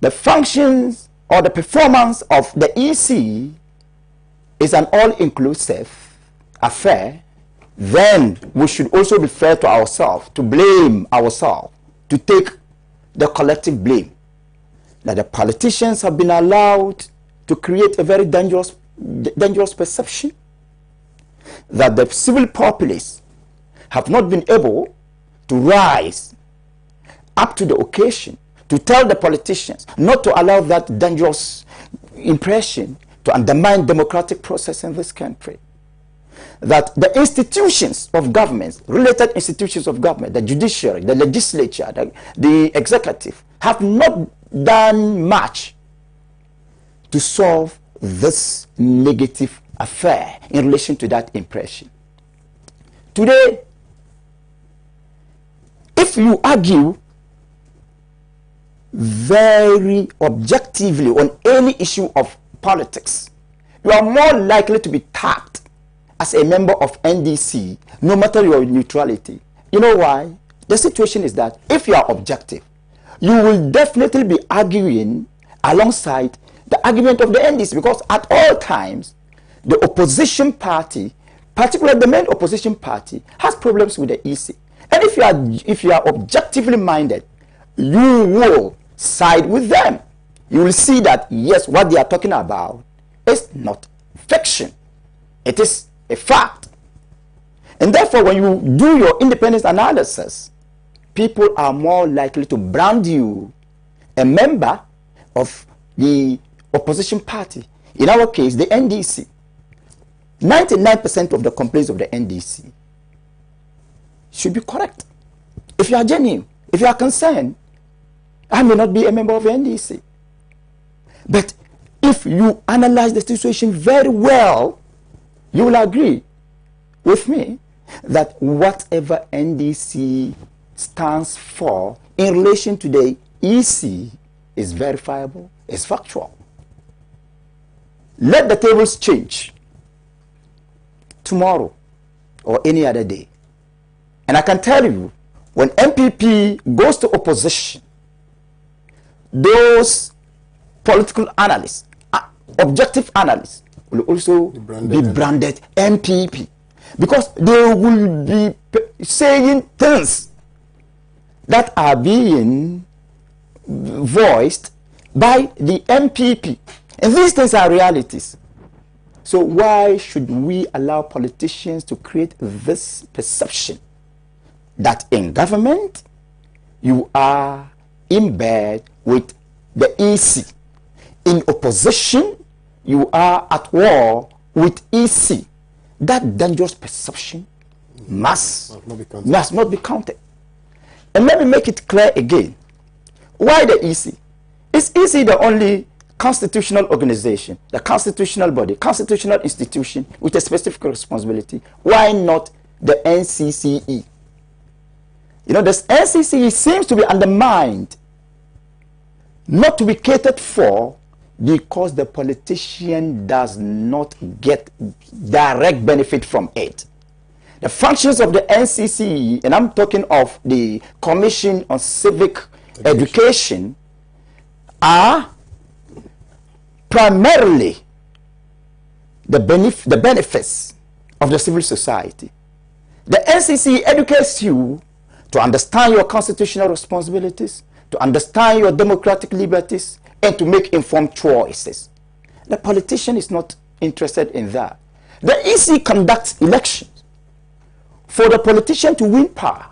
the functions or the performance of the EC is an all-inclusive affair, then we should also be fair to ourselves, to blame ourselves, to take the collective blame. That the politicians have been allowed to create a very dangerous perception, that the civil populace have not been able to rise up to the occasion to tell the politicians not to allow that dangerous impression to undermine democratic process in this country. That the institutions of government, related institutions of government, the judiciary, the legislature, the executive, have not done much to solve this negative affair in relation to that impression. Today, if you argue very objectively on any issue of politics, you are more likely to be tapped as a member of NDC, no matter your neutrality. You know why? The situation is that if you are objective, you will definitely be arguing alongside the argument of the NDC, because at all times, the opposition party, particularly the main opposition party, has problems with the EC. And if you are objectively minded, you will side with them. you will see that, yes, what they are talking about is not fiction. It is a fact. And therefore, when you do your independent analysis, people are more likely to brand you a member of the opposition party. In our case, the NDC. 99% of the complaints of the NDC should be correct. If you are genuine, if you are concerned, I may not be a member of the NDC. But if you analyze the situation very well, you will agree with me that whatever NDC stands for in relation to the EC is verifiable, is factual. Let the tables change tomorrow or any other day. And I can tell you, when MPP goes to opposition, those political analysts, objective analysts, will also be branded MPP. Because they will be saying things that are being voiced by the MPP. And these things are realities. So why should we allow politicians to create this perception that in government you are in bed with the EC, in opposition you are at war with EC? That dangerous perception must not be counted. And let me make it clear again. Why the EC? Is EC the only constitutional organization, the constitutional body, constitutional institution with a specific responsibility? Why not the NCCE? You know, this NCCE seems to be undermined, not to be catered for, because the politician does not get direct benefit from it. The functions of the NCCE, and I'm talking of the Commission on Civic Education, are primarily the benefits of the civil society. The NCCE educates you to understand your constitutional responsibilities, to understand your democratic liberties, and to make informed choices. The politician is not interested in that. The EC conducts elections. For the politician to win power,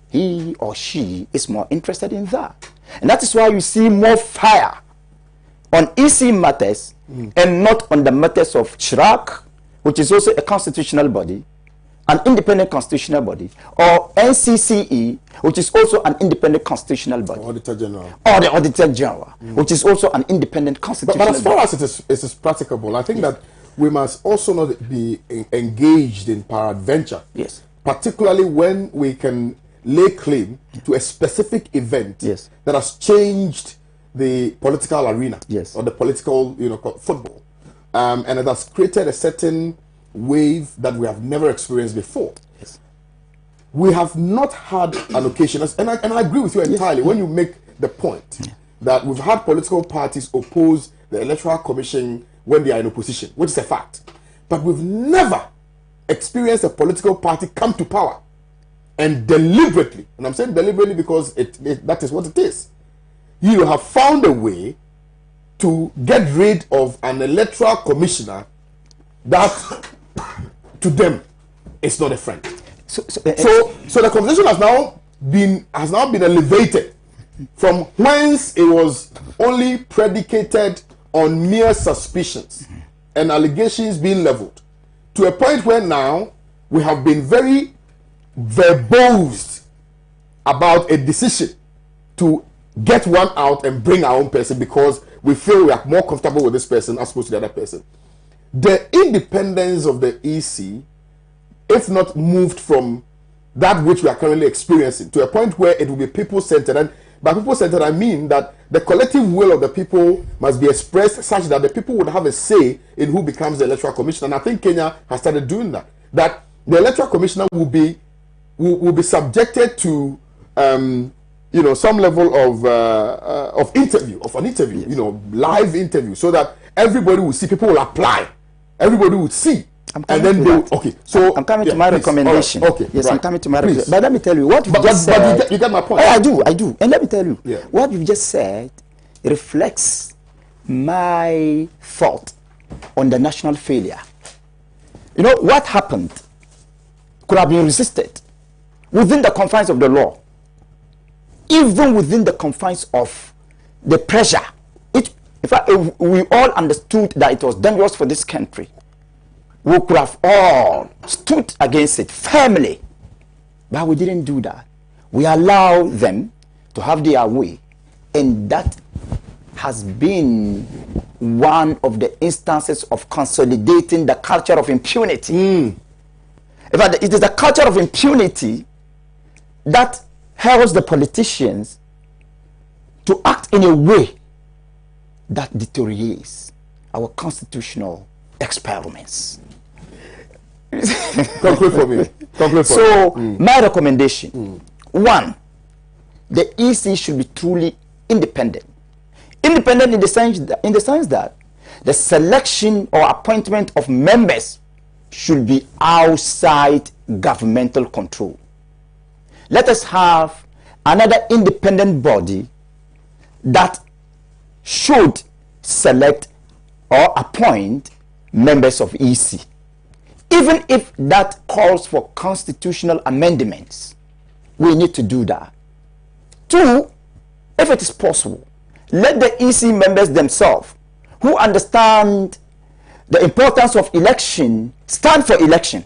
he or she is more interested in that. And that is why you see more fire on EC matters and not on the matters of CHRAC, which is also a constitutional body, an independent constitutional body, or NCCE, which is also an independent constitutional body. Auditor General. Or the Auditor General, which is also an independent constitutional body. But as far as it is practicable, I think that we must also not be engaged in peradventure. Yes. Particularly when we can lay claim to a specific event that has changed the political arena or the political, football. And it has created a certain wave that we have never experienced before. Yes. We have not had an occasion, and I agree with you entirely when you make the point that we've had political parties oppose the Electoral Commission when they are in opposition, which is a fact. But we've never experienced a political party come to power and deliberately, and I'm saying deliberately because that is what it is, you have found a way to get rid of an electoral commissioner that to them is not a friend. So the conversation has now been elevated from whence it was only predicated on mere suspicions and allegations being leveled to a point where now we have been very verbose about a decision to get one out and bring our own person because we feel we are more comfortable with this person as opposed to the other person. The independence of the EC, if not moved from that which we are currently experiencing to a point where it will be people-centered, and by people-centered I mean that the collective will of the people must be expressed such that the people would have a say in who becomes the electoral commissioner. And I think Kenya has started doing that. That the electoral commissioner will be subjected to some level of an interview, live interview, so that everybody will see, people will apply, everybody will see. I'm coming to my recommendation. Okay, yes, right. I'm coming to my recommendation. But let me tell you what you just said. But you get my point. I do. And let me tell you, what you just said reflects my thought on the national failure. You know, what happened could have been resisted within the confines of the law, even within the confines of the pressure. In fact, if we all understood that it was dangerous for this country, we could have all stood against it firmly. But we didn't do that. We allowed them to have their way. And that has been one of the instances of consolidating the culture of impunity. In fact, it is the culture of impunity that helps the politicians to act in a way that deteriorates our constitutional experiments. Conclude for me. My recommendation, one, the EC should be truly independent. Independent in the sense that the selection or appointment of members should be outside governmental control. Let us have another independent body that should select or appoint members of EC, even if that calls for constitutional amendments. We need to do that. Two, if it is possible, let the EC members themselves, who understand the importance of election, stand for election.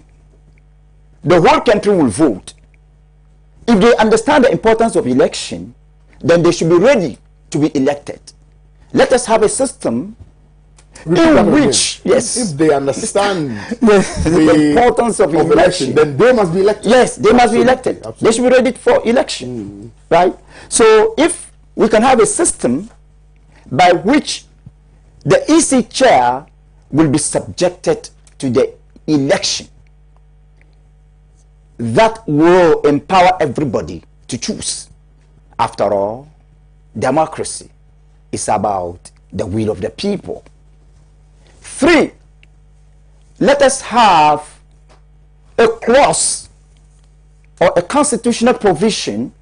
The whole country will vote. If they understand the importance of election, then they should be ready to be elected. Let us have a system in which, if they understand the importance of election, then they must be elected. Yes, they must be elected. Absolutely. They should be ready for election, right? So if we can have a system by which the EC chair will be subjected to the election, that will empower everybody to choose. After all, democracy is about the will of the people. Three, let us have a clause or a constitutional provision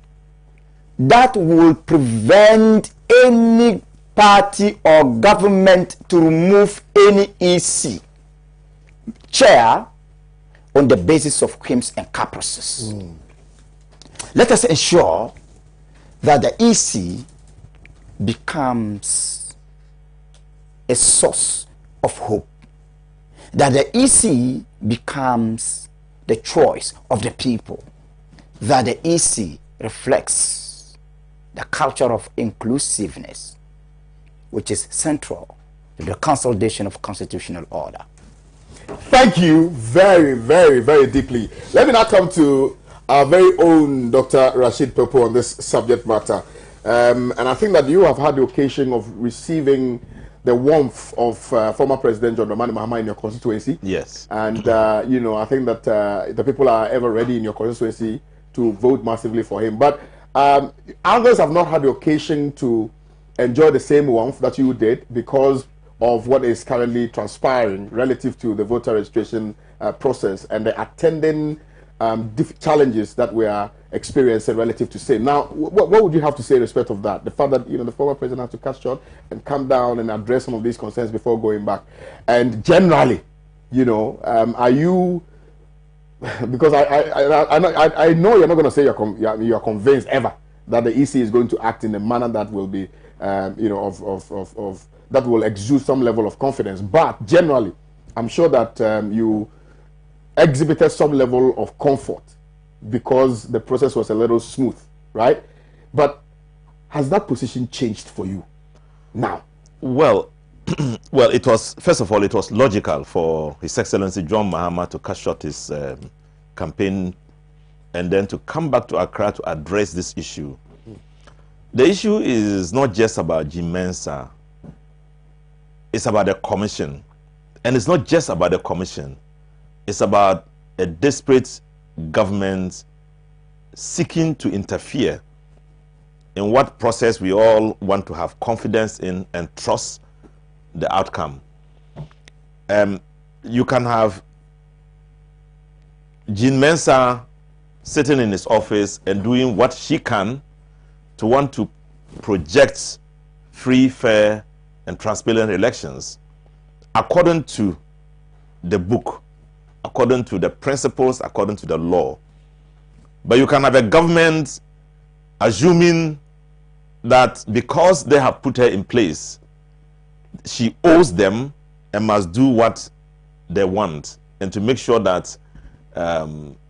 that will prevent any party or government to remove any EC chair on the basis of whims and caprices. Let us ensure that the EC becomes a source of hope, that the EC becomes the choice of the people, that the EC reflects the culture of inclusiveness, which is central to the consolidation of constitutional order. Thank you very, very, very deeply. Let me now come to our very own Dr. Rashid Popo on this subject matter. And I think that you have had the occasion of receiving the warmth of former President John Dramani Mahama in your constituency. Yes. And, you know, I think that the people are ever ready in your constituency to vote massively for him. But others have not had the occasion to enjoy the same warmth that you did because of what is currently transpiring relative to the voter registration process and the attending challenges that we are experiencing relative to say. Now, what would you have to say in respect of that? The fact that, you know, the former president had to cut short and come down and address some of these concerns before going back. And generally, you know, are you, because I know you're not going to say you're convinced ever that the EC is going to act in a manner that will be, you know, that will exude some level of confidence. But generally, I'm sure that you exhibited some level of comfort because the process was a little smooth, right? But has that position changed for you now? Well, well, it was, first of all, it was logical for His Excellency John Mahama to cut short his campaign and then to come back to Accra to address this issue. The issue is not just about Jim Mensah. It's about the commission. And it's not just about the commission. It's about a desperate government seeking to interfere in what process we all want to have confidence in and trust the outcome. You can have Jean Mensah sitting in his office and doing what she can to want to project free, fair, and transparent elections according to the book, according to the principles, according to the law. But you can have a government assuming that because they have put her in place, she owes them and must do what they want, and to make sure that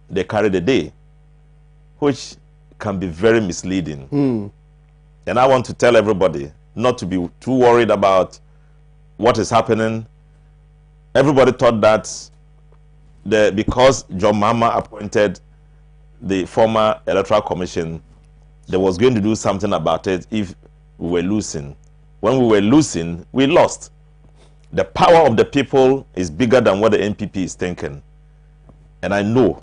they carry the day, which can be very misleading. And I want to tell everybody not to be too worried about what is happening. Everybody thought that because John Mahama appointed the former Electoral Commission, they was going to do something about it if we were losing. When we were losing, we lost. The power of the people is bigger than what the NPP is thinking. And I know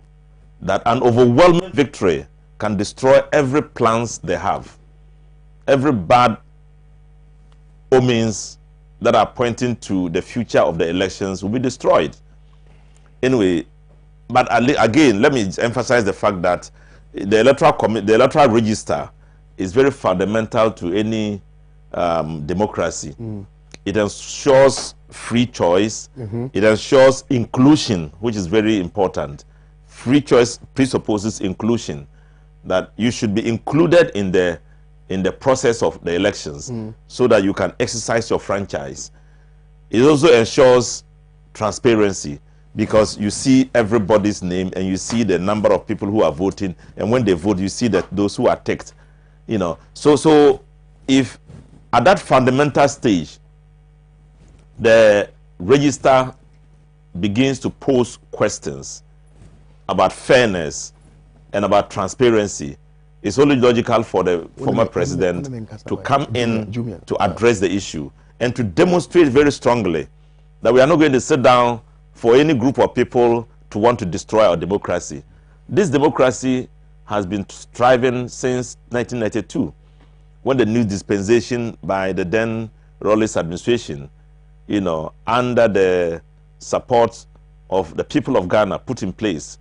that an overwhelming victory can destroy every plans they have. Every bad omens that are pointing to the future of the elections will be destroyed. Anyway, but again, let me emphasize the fact that the electoral register is very fundamental to any democracy. It ensures free choice. It ensures inclusion, which is very important. Free choice presupposes inclusion, that you should be included in the process of the elections so that you can exercise your franchise. It also ensures transparency, because you see everybody's name and you see the number of people who are voting, and when they vote you see that those who are ticked, you know. So if at that fundamental stage the register begins to pose questions about fairness and about transparency, it's only logical for the former president to come in to address the issue and to demonstrate very strongly that we are not going to sit down for any group of people to want to destroy our democracy. This democracy has been thriving since 1992, when the new dispensation by the then Rawlings administration, you know, under the support of the people of Ghana, put in place.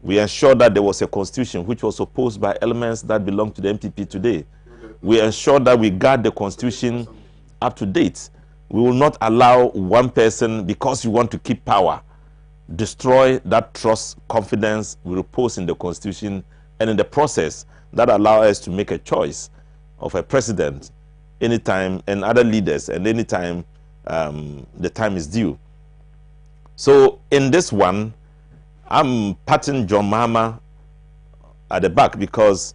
We ensured that there was a constitution which was opposed by elements that belong to the MPP today. We ensured that we guard the constitution up to date. We will not allow one person, because you want to keep power, destroy that trust, confidence we repose in the constitution, and in the process that allow us to make a choice of a president anytime, and other leaders, and anytime the time is due. So in this one, I'm patting John Mahama at the back, because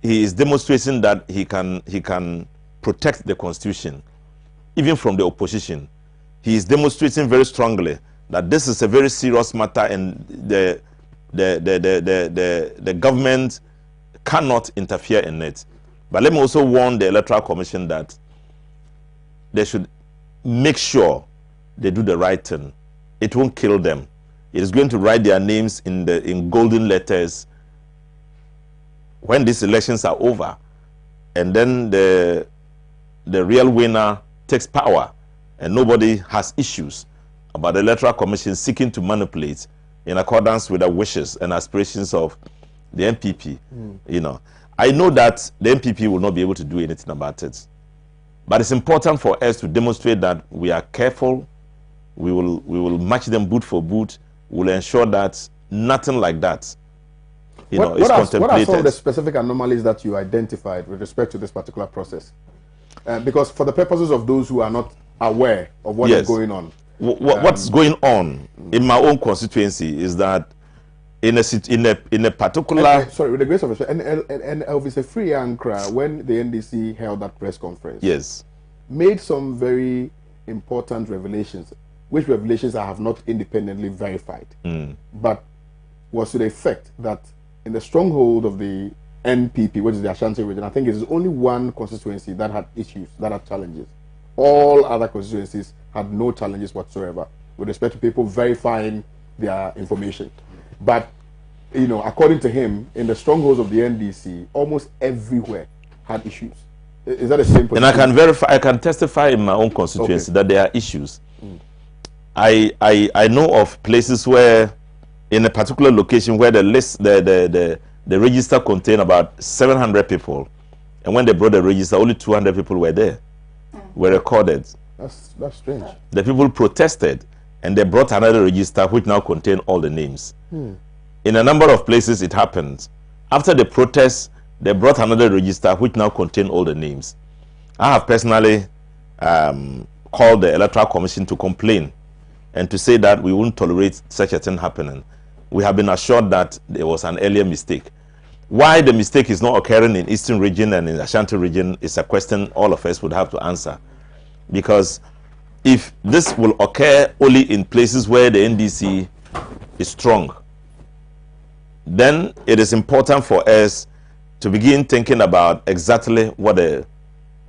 he is demonstrating that he can protect the constitution, even from the opposition. He is demonstrating very strongly that this is a very serious matter, and the government cannot interfere in it. But let me also warn the Electoral Commission that they should make sure they do the right thing. It won't kill them. It is going to write their names in golden letters when these elections are over, and then the real winner takes power, and nobody has issues about the Electoral Commission seeking to manipulate in accordance with the wishes and aspirations of the MPP. You know, I know that the MPP will not be able to do anything about it, but it's important for us to demonstrate that we are careful. We will match them boot for boot. We'll ensure that nothing like that is contemplated. What are some of the specific anomalies that you identified with respect to this particular process? Because for the purposes of those who are not aware of what is going on. What's going on in my own constituency is that in a particular... sorry, with the grace of respect, and Elvis Free Ankara, when the NDC held that press conference, yes, made some very important revelations, which revelations I have not independently verified, but was to the effect that in the stronghold of the NPP, which is the Ashanti region, I think it is only one constituency that had issues, that had challenges. All other constituencies had no challenges whatsoever with respect to people verifying their information. But, you know, according to him, in the strongholds of the NDC, almost everywhere had issues. Is that the same position? And I can verify, I can testify in my own constituency that there are issues. I know of places where, in a particular location, where the list, the register contained about 700 people, and when they brought the register, only 200 people were there. were recorded. That's strange. The people protested, and they brought another register which now contained all the names. In a number of places it happened. After the protest, they brought another register which now contained all the names. I have personally called the Electoral Commission to complain and to say that we won't tolerate such a thing happening. We have been assured that there was an earlier mistake. Why the mistake is not occurring in Eastern region and in Ashanti region is a question all of us would have to answer. Because if this will occur only in places where the NDC is strong, then it is important for us to begin thinking about exactly what the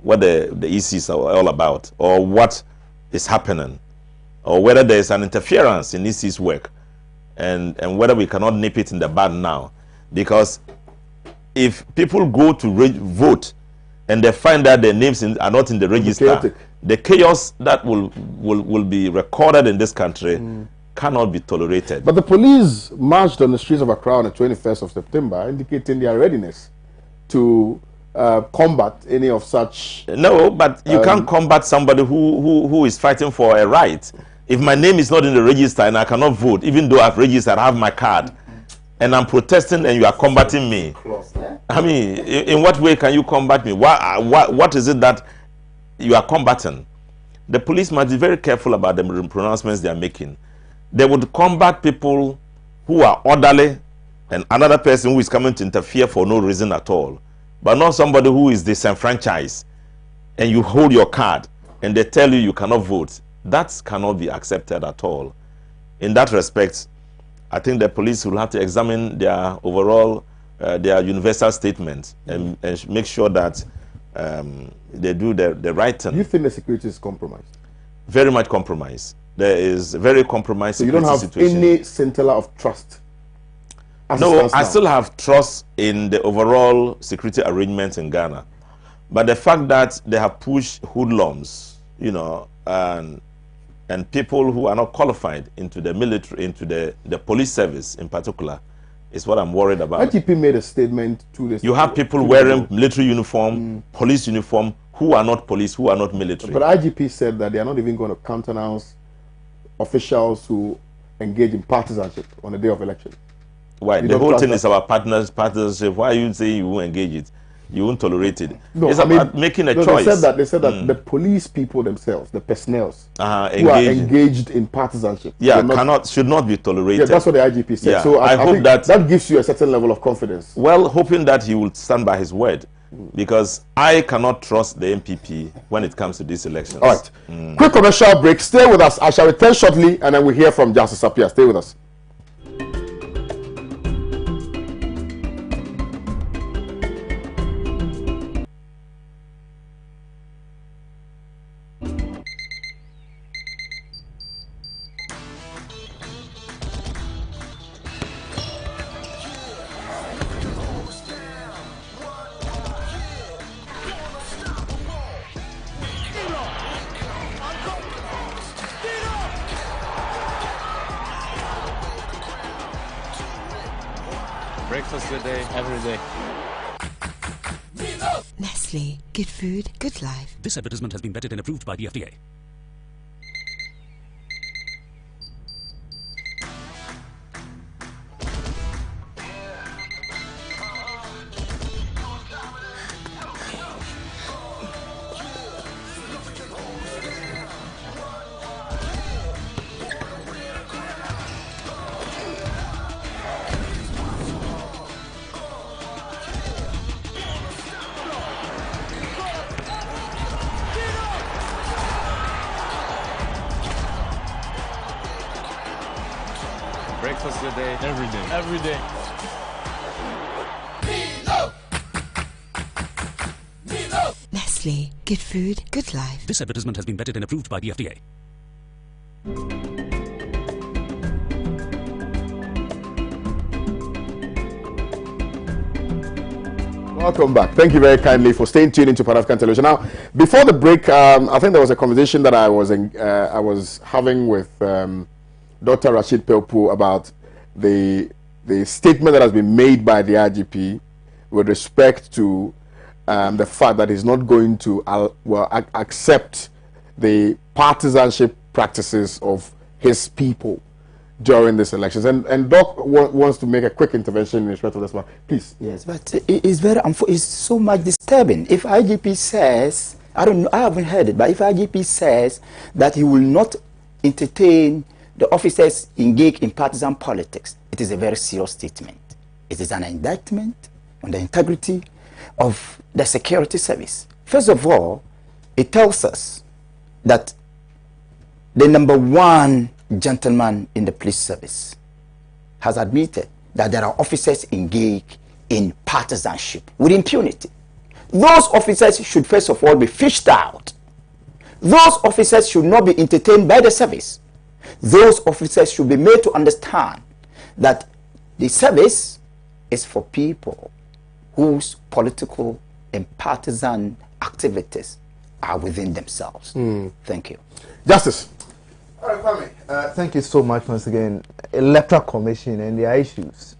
ECs are all about, or what is happening, or whether there is an interference in EC's work, and whether we cannot nip it in the bud now. Because if people go to vote and they find that their names are not in the register, the chaos that will be recorded in this country cannot be tolerated. But the police marched on the streets of Accra on the 21st of September, indicating their readiness to combat any of such. No, but you can't combat somebody who is fighting for a right. If my name is not in the register and I cannot vote, even though I've registered, I have my card, and I'm protesting and you are combating me, I mean, in what way can you combat me? What is it that you are combating? The police must be very careful about the pronouncements they are making. They would combat people who are orderly and another person who is coming to interfere for no reason at all, but not somebody who is disenfranchised and you hold your card and they tell you you cannot vote. That cannot be accepted at all. In that respect, I think the police will have to examine their overall, their universal statement and make sure that they do the right thing. Do you think the security is compromised? Very much compromised. There is a very compromised so you don't have situation. Any scintilla of trust? No, I still have trust in the overall security arrangements in Ghana. But the fact that they have pushed hoodlums, you know, and people who are not qualified into the military, into the police service in particular, is what I'm worried about. IGP made a statement 2 days ago. You have people wearing military uniform, police uniform, who are not police, who are not military. But IGP said that they are not even going to countenance officials who engage in partisanship on the day of election. Why? The whole thing is about partnership. Why you say you won't engage it? You won't tolerate it. No, it's about making a choice. They said that the police people themselves, the personnel, who are engaged in partisanship, should not be tolerated. Yeah, that's what the IGP said. Yeah, so I hope think that gives you a certain level of confidence. Well, hoping that he will stand by his word, because I cannot trust the MPP when it comes to these elections. All right. Quick commercial break. Stay with us. I shall return shortly, and then we'll hear from Justice Appiah. Stay with us. Breakfast today, every day. Nestle. Good food, good life. This advertisement has been vetted and approved by the FDA. Breakfast today, every day. Every day. Nestle. Good food, good life. This advertisement has been vetted and approved by the FDA. Welcome back. Thank you very kindly for staying tuned into Pan African Television. Now, before the break, I think there was a conversation that I was having with Dr. Rashid Pelpu about the statement that has been made by the IGP with respect to the fact that he's not going to accept the partisanship practices of his people during these elections. And Doc wants to make a quick intervention in respect of this one. Please. Yes, but it's so much disturbing. If IGP says, I don't know, I haven't heard it, but if IGP says that he will not entertain the officers engaged in partisan politics, it is a very serious statement. It is an indictment on the integrity of the security service. First of all, it tells us that the #1 gentleman in the police service has admitted that there are officers engaged in partisanship with impunity. Those officers should first of all be fished out. Those officers should not be entertained by the service. Those officers should be made to understand that the service is for people whose political and partisan activities are within themselves. Thank you. Justice. All right, Kwame. Thank you so much once again. Electoral Commission and their issues.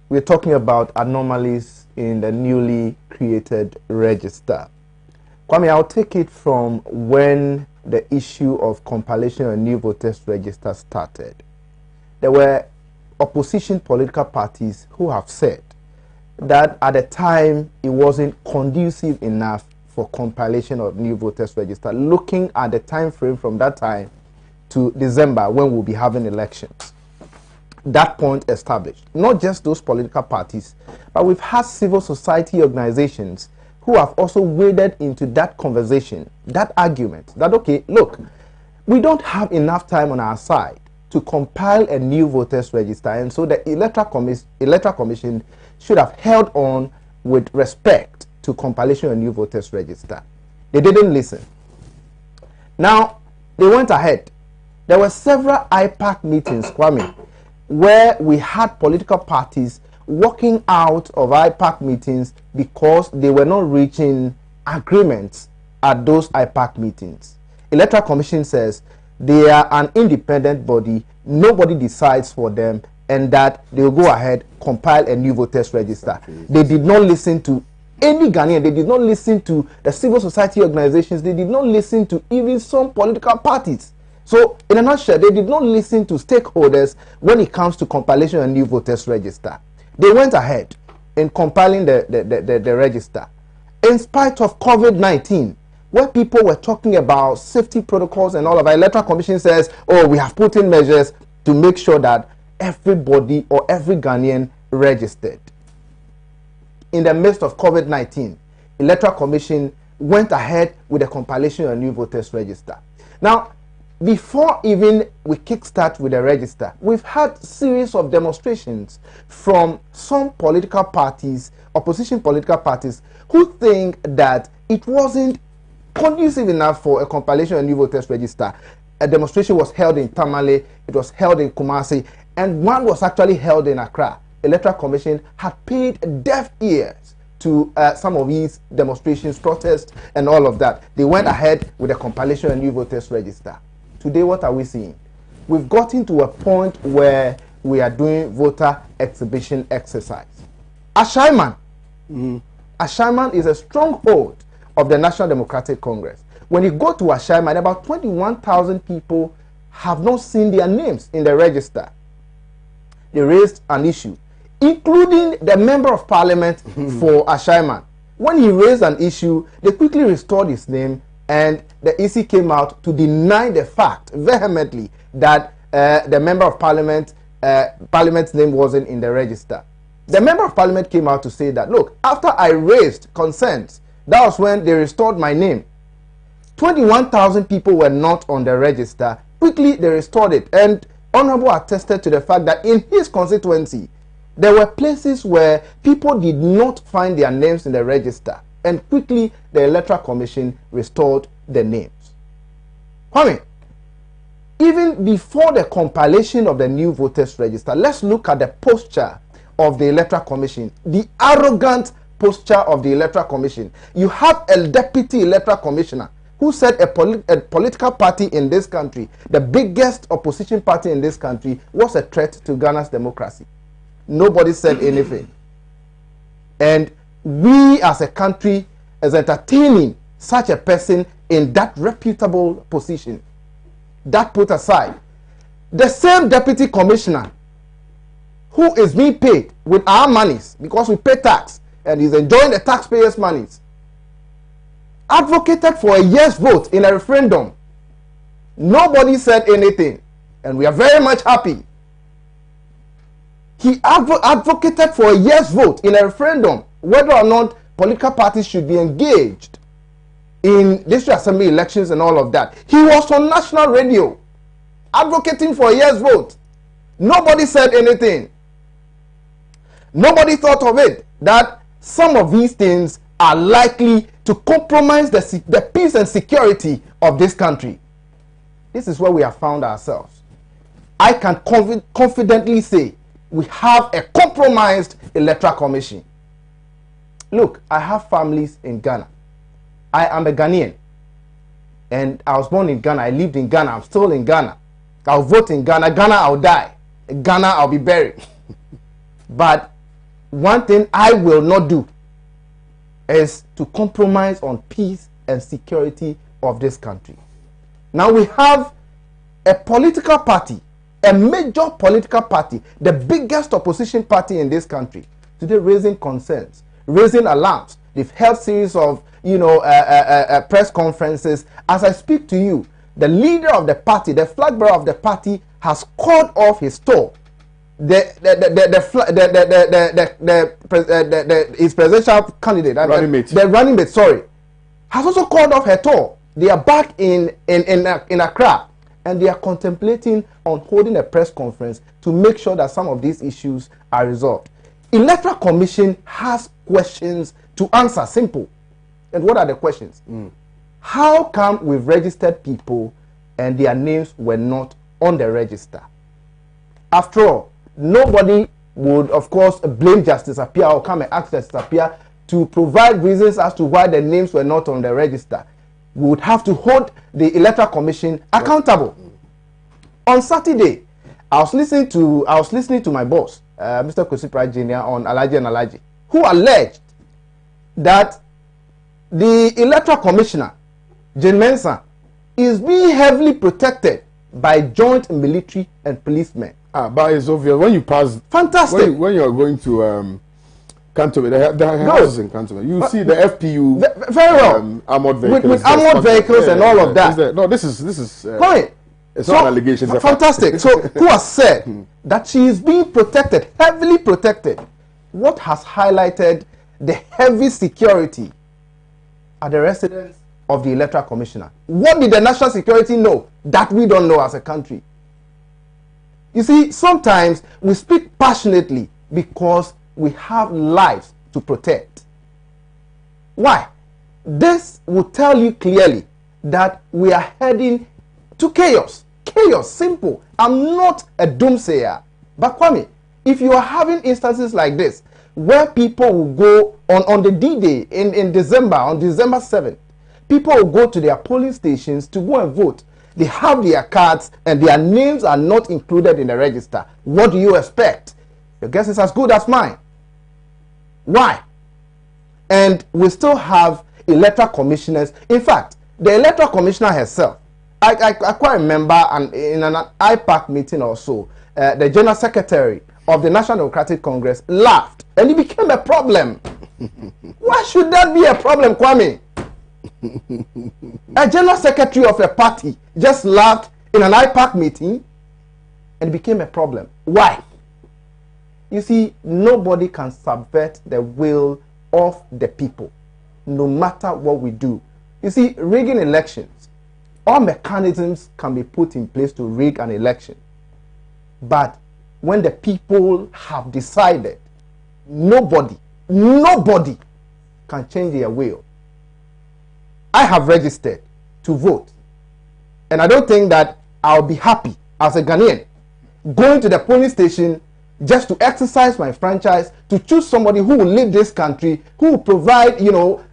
We're talking about anomalies in the newly created register. Kwame, I'll take it from when the issue of compilation of new voters register started. There were opposition political parties who have said that at the time it wasn't conducive enough for compilation of new voters register, looking at the time frame from that time to December when we'll be having elections. That point established. Not just those political parties, but we've had civil society organizations who have also waded into that conversation, that argument, that, okay, look, we don't have enough time on our side to compile a new voters register, and so the Electoral Commission should have held on with respect to compilation of a new voters register. They didn't listen. Now, they went ahead. There were several IPAC meetings, Kwame, where we had political parties walking out of IPAC meetings because they were not reaching agreements at those IPAC meetings. Electoral Commission says they are an independent body, nobody decides for them, and that they will go ahead, compile a new voters register. They did not listen to any Ghanaian, they did not listen to the civil society organizations, they did not listen to even some political parties. So, in a nutshell, they did not listen to stakeholders when it comes to compilation of a new voters register. They went ahead in compiling the register. In spite of COVID-19, where people were talking about safety protocols and all of that, Electoral Commission says, oh, we have put in measures to make sure that everybody or every Ghanaian registered. In the midst of COVID-19, Electoral Commission went ahead with the compilation of a new voters register. Now, before even we kickstart with the register, we've had series of demonstrations from some political parties, opposition political parties, who think that it wasn't conducive enough for a compilation of a new voters register. A demonstration was held in Tamale, it was held in Kumasi, and one was actually held in Accra. Electoral Commission had paid deaf ears to some of these demonstrations, protests, and all of that. They went ahead with the compilation of a new voters register. Today, what are we seeing? We've gotten to a point where we are doing voter exhibition exercise. Ashaiman. Ashaiman is a stronghold of the National Democratic Congress. When you go to Ashaiman, about 21,000 people have not seen their names in the register. They raised an issue, including the Member of Parliament for Ashaiman. When he raised an issue, they quickly restored his name, and the EC came out to deny the fact vehemently that the Member of Parliament, Parliament's name wasn't in the register. The Member of Parliament came out to say that, look, after I raised concerns, that was when they restored my name. 21,000 people were not on the register. Quickly, they restored it. And Honorable attested to the fact that in his constituency, there were places where people did not find their names in the register. And quickly, the Electoral Commission restored the names. Kwame, even before the compilation of the new voters register, let's look at the posture of the Electoral Commission, the arrogant posture of the Electoral Commission. You have a deputy electoral commissioner who said a political party in this country, the biggest opposition party in this country, was a threat to Ghana's democracy. Nobody said anything. And we as a country is entertaining such a person in that reputable position. That put aside, the same deputy commissioner who is being paid with our monies because we pay tax and is enjoying the taxpayers' monies advocated for a yes vote in a referendum. Nobody said anything, and we are very much happy. He advocated for a yes vote in a referendum whether or not political parties should be engaged in district assembly elections and all of that. He was on national radio advocating for a yes vote. Nobody said anything. Nobody thought of it that some of these things are likely to compromise the peace and security of this country. This is where we have found ourselves. I can confidently say we have a compromised electoral commission. Look, I have families in Ghana. I am a Ghanaian. And I was born in Ghana. I lived in Ghana. I'm still in Ghana. I'll vote in Ghana. Ghana, I'll die. In Ghana, I'll be buried. But one thing I will not do is to compromise on peace and security of this country. Now we have a political party, a major political party, the biggest opposition party in this country, today raising concerns, raising alarms. They've held series of, press conferences. As I speak to you, the leader of the party, the flag bearer of the party, has called off his tour. His presidential candidate, the running mate, has also called off her tour. They are back in Accra, and they are contemplating on holding a press conference to make sure that some of these issues are resolved. Electoral Commission has questions to answer, simple. And what are the questions? How come we've registered people and their names were not on the register? After all, nobody would, of course, blame Justice Appiah or come and ask Justice Appiah to provide reasons as to why the names were not on the register. We would have to hold the Electoral Commission accountable. On Saturday, I was listening to my boss, Mr. Kosipra Jr. on Alaji and Alaji, who alleged that the Electoral Commissioner, Jane Mensah, is being heavily protected by joint military and policemen. But it's obvious when you pass. Fantastic. When you are going to Cantonment, the houses in Cantonment, you see the FPU. Very well. Armored vehicles. With armored vehicles and all of that. No, this is. It's not allegations. Fantastic. So who has said that she is being protected, heavily protected? What has highlighted the heavy security at the residence of the Electoral Commissioner? What did the national security know that we don't know as a country? You see, sometimes we speak passionately because we have lives to protect. Why? This will tell you clearly that we are heading to chaos. Chaos, simple. I'm not a doomsayer. But Kwame, if you are having instances like this, where people will go on the D-Day in December, on December 7th, people will go to their polling stations to go and vote. They have their cards and their names are not included in the register. What do you expect? Your guess is as good as mine. Why? And we still have electoral commissioners. In fact, the electoral commissioner herself, I quite remember in an IPAC meeting or so, the general secretary of the National Democratic Congress laughed and it became a problem. Why should that be a problem, Kwame? A general secretary of a party just laughed in an IPAC meeting and it became a problem. Why? You see, nobody can subvert the will of the people, no matter what we do. You see, rigging elections, all mechanisms can be put in place to rig an election. But when the people have decided, nobody can change their will. I have registered to vote. And I don't think that I'll be happy as a Ghanaian going to the polling station just to exercise my franchise, to choose somebody who will lead this country, who will provide,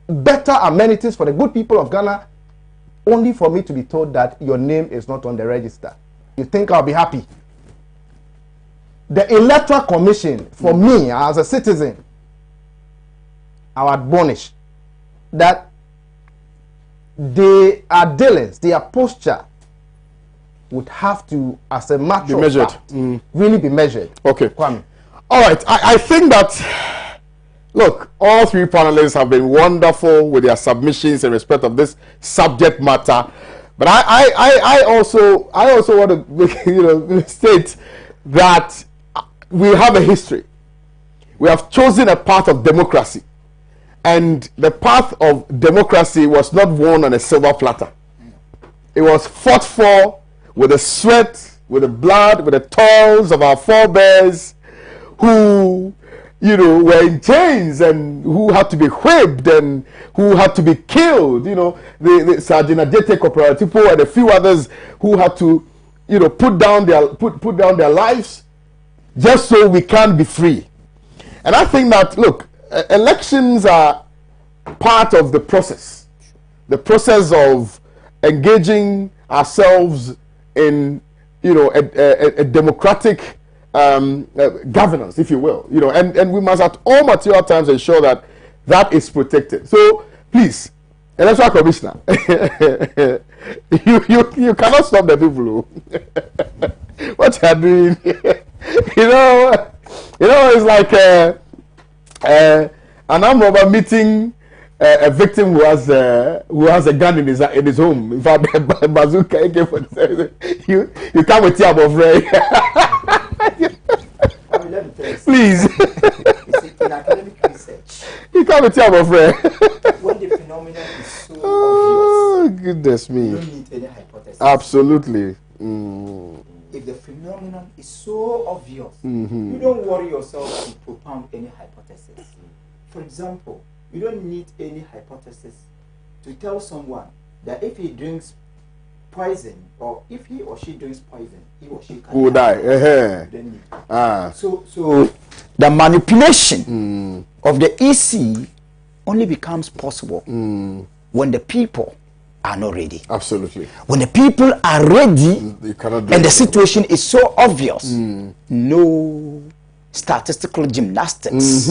better amenities for the good people of Ghana, only for me to be told that your name is not on the register. You think I'll be happy? The Electoral Commission, for me as a citizen, our admonish that their dealings, their posture would have to, as a matter of fact, really be measured. Okay. Kwame. All right. I think that, look, all three panelists have been wonderful with their submissions in respect of this subject matter. But I also want to state that we have a history. We have chosen a path of democracy. And the path of democracy was not won on a silver platter. It was fought for with the sweat, with the blood, with the toils of our forebears who, were in chains and who had to be whipped and who had to be killed. The Sergeant Adete Cooperativo and a few others who had to, put down their lives just so we can be free. And I think that, look, elections are part of the process of engaging ourselves in a democratic governance, if you will, and we must at all material times ensure that that is protected. So please, Electoral Commissioner, you cannot stop the people. What you are doing, it's like an armed robber meeting a victim who has a gun in his home. In fact, bazooka, AK-47. You come with your friend. Please. In academic research, You come with your friend. when the phenomenon is so Oh, goodness me. obvious, you don't need any hypothesis. Absolutely. If the phenomenon is so obvious, you don't worry yourself to propound any hypothesis. For example, you don't need any hypothesis to tell someone that if he drinks poison, or if he or she drinks poison, he or she can Who will die? You don't need. So The manipulation of the EC only becomes possible when the people are not ready. Absolutely. When the people are ready You cannot do and the it. situation is so obvious, no statistical gymnastics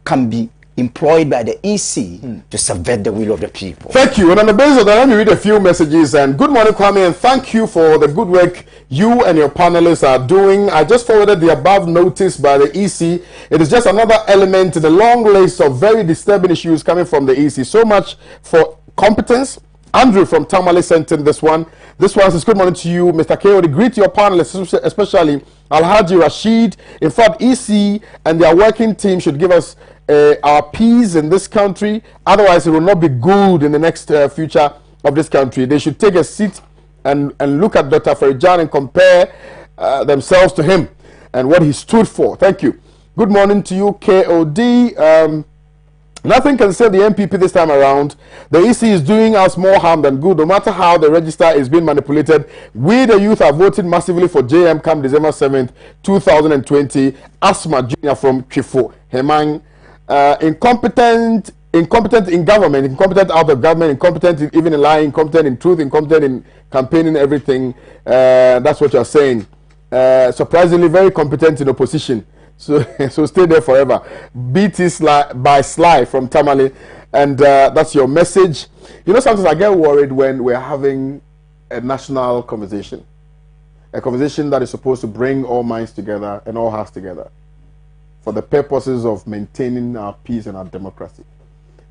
can be employed by the EC to subvert the will of the people. Thank you. And on the basis of that, let me read a few messages. And good morning, Kwame, and thank you for the good work you and your panelists are doing. I just forwarded the above notice by the EC. It is just another element in the long list of very disturbing issues coming from the EC. So much for competence. Andrew from Tamale sent in this one. This one says, good morning to you, Mr. Kayode. Greet your panelists, especially Alhaji Rashid. In fact, EC and their working team should give us our peace in this country. Otherwise, it will not be good in the next future of this country. They should take a seat and look at Dr. Farijan and compare themselves to him and what he stood for. Thank you. Good morning to you, KOD. Nothing can save the MPP this time around. The EC is doing us more harm than good. No matter how the register is being manipulated, we the youth are voting massively for JM come December 7th, 2020. Asma Jr. from Chifo, Hemang. Incompetent in government, incompetent out of government, incompetent even in lying, incompetent in truth, incompetent in campaigning, everything. That's what you're saying. Surprisingly, very competent in opposition. So stay there forever. BT by Sly from Tamale, and that's your message. Sometimes I get worried when we're having a national conversation, a conversation that is supposed to bring all minds together and all hearts together for the purposes of maintaining our peace and our democracy.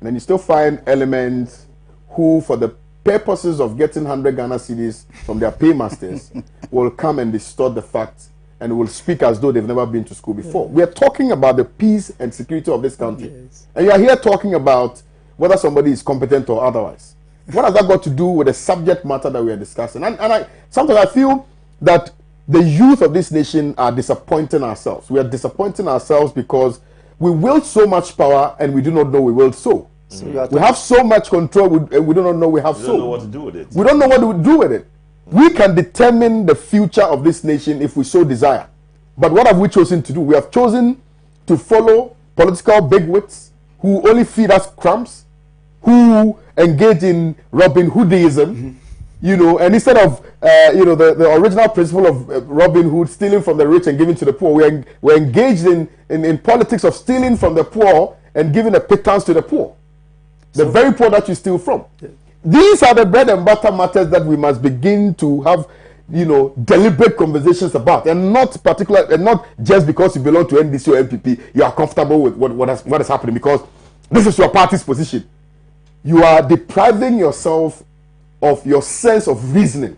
And then you still find elements who, for the purposes of getting 100 Ghana cedis from their paymasters, will come and distort the facts and will speak as though they've never been to school before. We are talking about the peace and security of this country. Yes. And you are here talking about whether somebody is competent or otherwise. What has that got to do with the subject matter that we are discussing? And sometimes I feel that the youth of this nation are disappointing ourselves. We are disappointing ourselves because we wield so much power and we do not know we wield so. We have so much control, we do not know we have so. We don't know what to do with it. We don't know what to do with it. We can determine the future of this nation if we so desire. But what have we chosen to do? We have chosen to follow political bigwigs who only feed us crumbs, who engage in Robin Hoodism, and instead of the original principle of Robin Hood, stealing from the rich and giving to the poor, we're engaged in politics of stealing from the poor and giving a pittance to the poor. The very poor that you steal from. These are the bread and butter matters that we must begin to have, deliberate conversations about, and not just because you belong to NDC or MPP, you are comfortable with what is happening, because this is your party's position. You are depriving yourself of your sense of reasoning.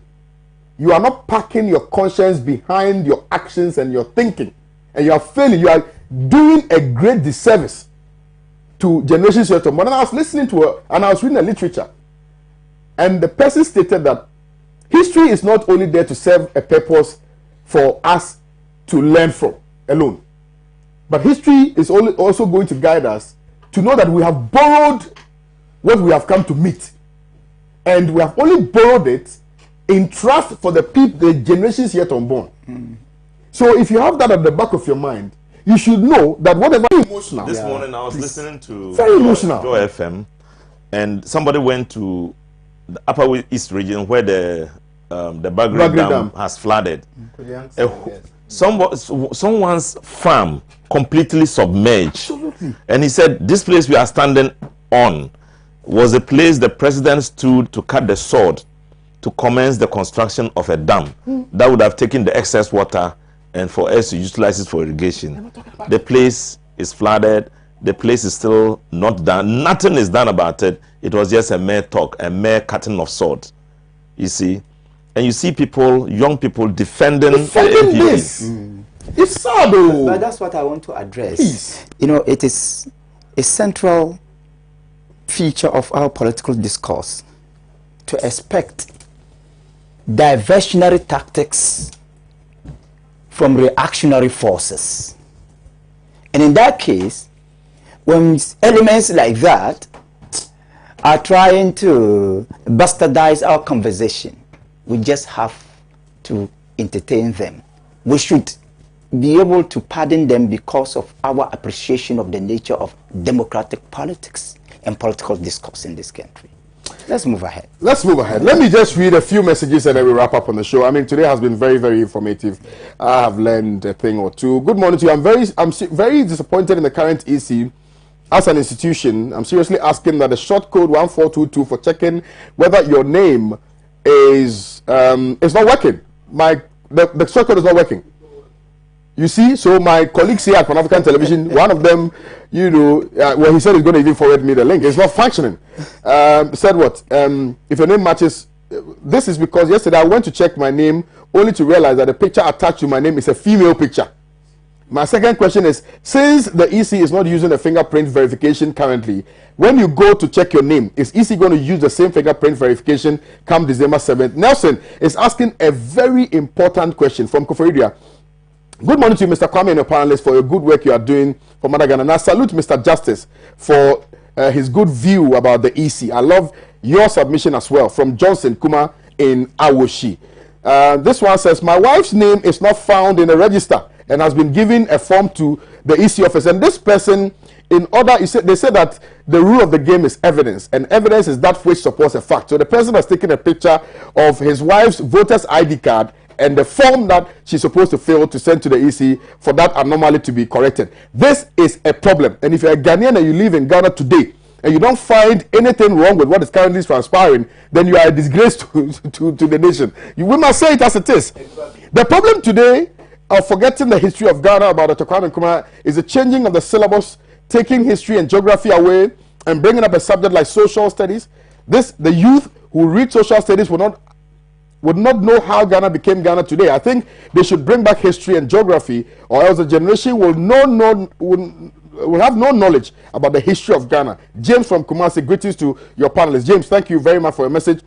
You are not packing your conscience behind your actions and your thinking, and you are failing. You are doing a great disservice to generations yet to come. And I was listening to and I was reading the literature, and the person stated that history is not only there to serve a purpose for us to learn from alone, but history is also going to guide us to know that we have borrowed what we have come to meet, and we have only borrowed it in trust for the people, the generations yet unborn. So if you have that at the back of your mind, you should know that whatever emotional. This morning I was listening to very emotional Joy FM, and somebody went to the Upper East region where the Bagri Dam has flooded. Someone's farm completely submerged. Absolutely. And he said this place we are standing on was a place the president stood to cut the sword to commence the construction of a dam that would have taken the excess water and for us to utilize it for irrigation. The place is flooded. The place is still not done. Nothing is done about it. It was just a mere talk, a mere cutting of sword. You see? And you see people, young people defending this. It's sad though. But that's what I want to address. Please. It is a central feature of our political discourse to expect diversionary tactics from reactionary forces. And in that case, when elements like that are trying to bastardize our conversation, we just have to entertain them. We should be able to pardon them because of our appreciation of the nature of democratic politics and political discourse in this country. Let's move ahead. Let me just read a few messages and then we wrap up on the show. I mean, today has been very, very informative. I have learned a thing or two. Good morning to you. I'm very disappointed in the current EC as an institution. I'm seriously asking that the short code 1422 for checking whether your name is not working. The short code is not working. You see, so my colleagues here at Pan-African Television, one of them, well, he said he's going to even forward me the link. It's not functioning. Said what? If your name matches, this is because yesterday I went to check my name only to realize that the picture attached to my name is a female picture. My second question is, since the EC is not using a fingerprint verification currently, when you go to check your name, is EC going to use the same fingerprint verification come December 7th? Nelson is asking a very important question from Koforidua. Good morning to you, Mr. Kwame and your panelists, for your good work you are doing for Madagascar. And I salute Mr. Justice for his good view about the EC. I love your submission as well, from Johnson Kuma in Awoshi. This one says, my wife's name is not found in the register and has been given a form to the EC office. And this person, they said that the rule of the game is evidence, and evidence is that which supports a fact. So the person has taken a picture of his wife's voter's ID card and the form that she's supposed to fill to send to the EC for that anomaly to be corrected. This is a problem. And if you're a Ghanaian and you live in Ghana today and you don't find anything wrong with what is currently transpiring, then you are a disgrace to the nation. We must say it as it is. Exactly. The problem today of forgetting the history of Ghana about Dr. Kwame Nkrumah is the changing of the syllabus, taking history and geography away and bringing up a subject like social studies. The youth who read social studies would not know how Ghana became Ghana today. I think they should bring back history and geography, or else the generation will have no knowledge about the history of Ghana. James from Kumasi, greetings to your panelists. James, thank you very much for your message.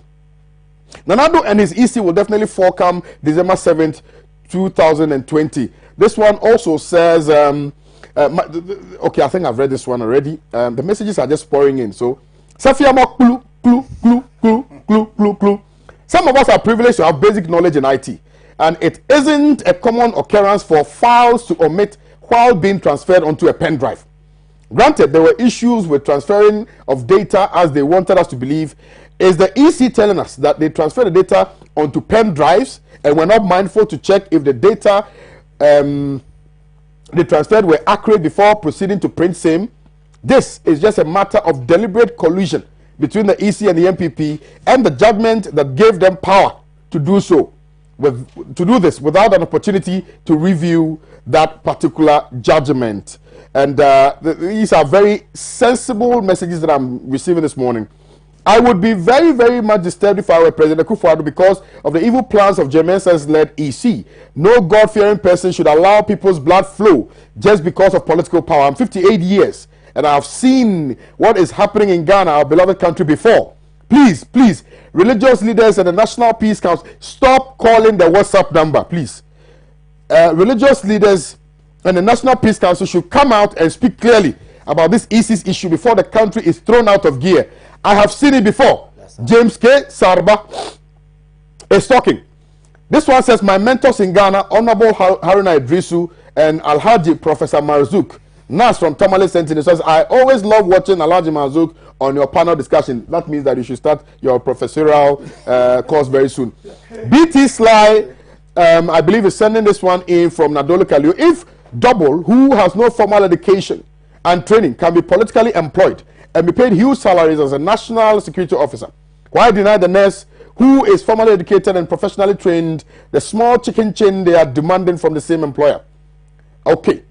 Nanado and his EC will definitely fall come December 7th, 2020. This one also says, okay, I think I've read this one already. The messages are just pouring in. So, Safiama, clue. Some of us are privileged to have basic knowledge in IT, and it isn't a common occurrence for files to omit while being transferred onto a pen drive. Granted, there were issues with transferring of data, as they wanted us to believe. Is the EC telling us that they transfer the data onto pen drives and were not mindful to check if the data they transferred were accurate before proceeding to print same? This is just a matter of deliberate collusion between the EC and the MPP, and the judgment that gave them power to do so, to do this without an opportunity to review that particular judgment. And these are very sensible messages that I'm receiving this morning. I would be very, very much disturbed if I were President Akufo-Addo because of the evil plans of Jermaine-led EC. No God-fearing person should allow people's blood flow just because of political power. I'm 58 years. And I've seen what is happening in Ghana, our beloved country, before. Please, please, religious leaders and the National Peace Council, stop calling the WhatsApp number, please. Religious leaders and the National Peace Council should come out and speak clearly about this ISIS issue before the country is thrown out of gear. I have seen it before. James K. Sarba is talking. This one says, my mentors in Ghana, Honorable Haruna Idrisu and Alhaji Professor Marzouk Nas from Tamale Sentinel says, I always love watching Alhaji Marzouk on your panel discussion. That means that you should start your professorial course very soon. BT Sly, I believe, is sending this one in from Nadolo Kalio. If Double, who has no formal education and training, can be politically employed and be paid huge salaries as a national security officer, why deny the nurse who is formally educated and professionally trained the small chicken chain they are demanding from the same employer? Okay.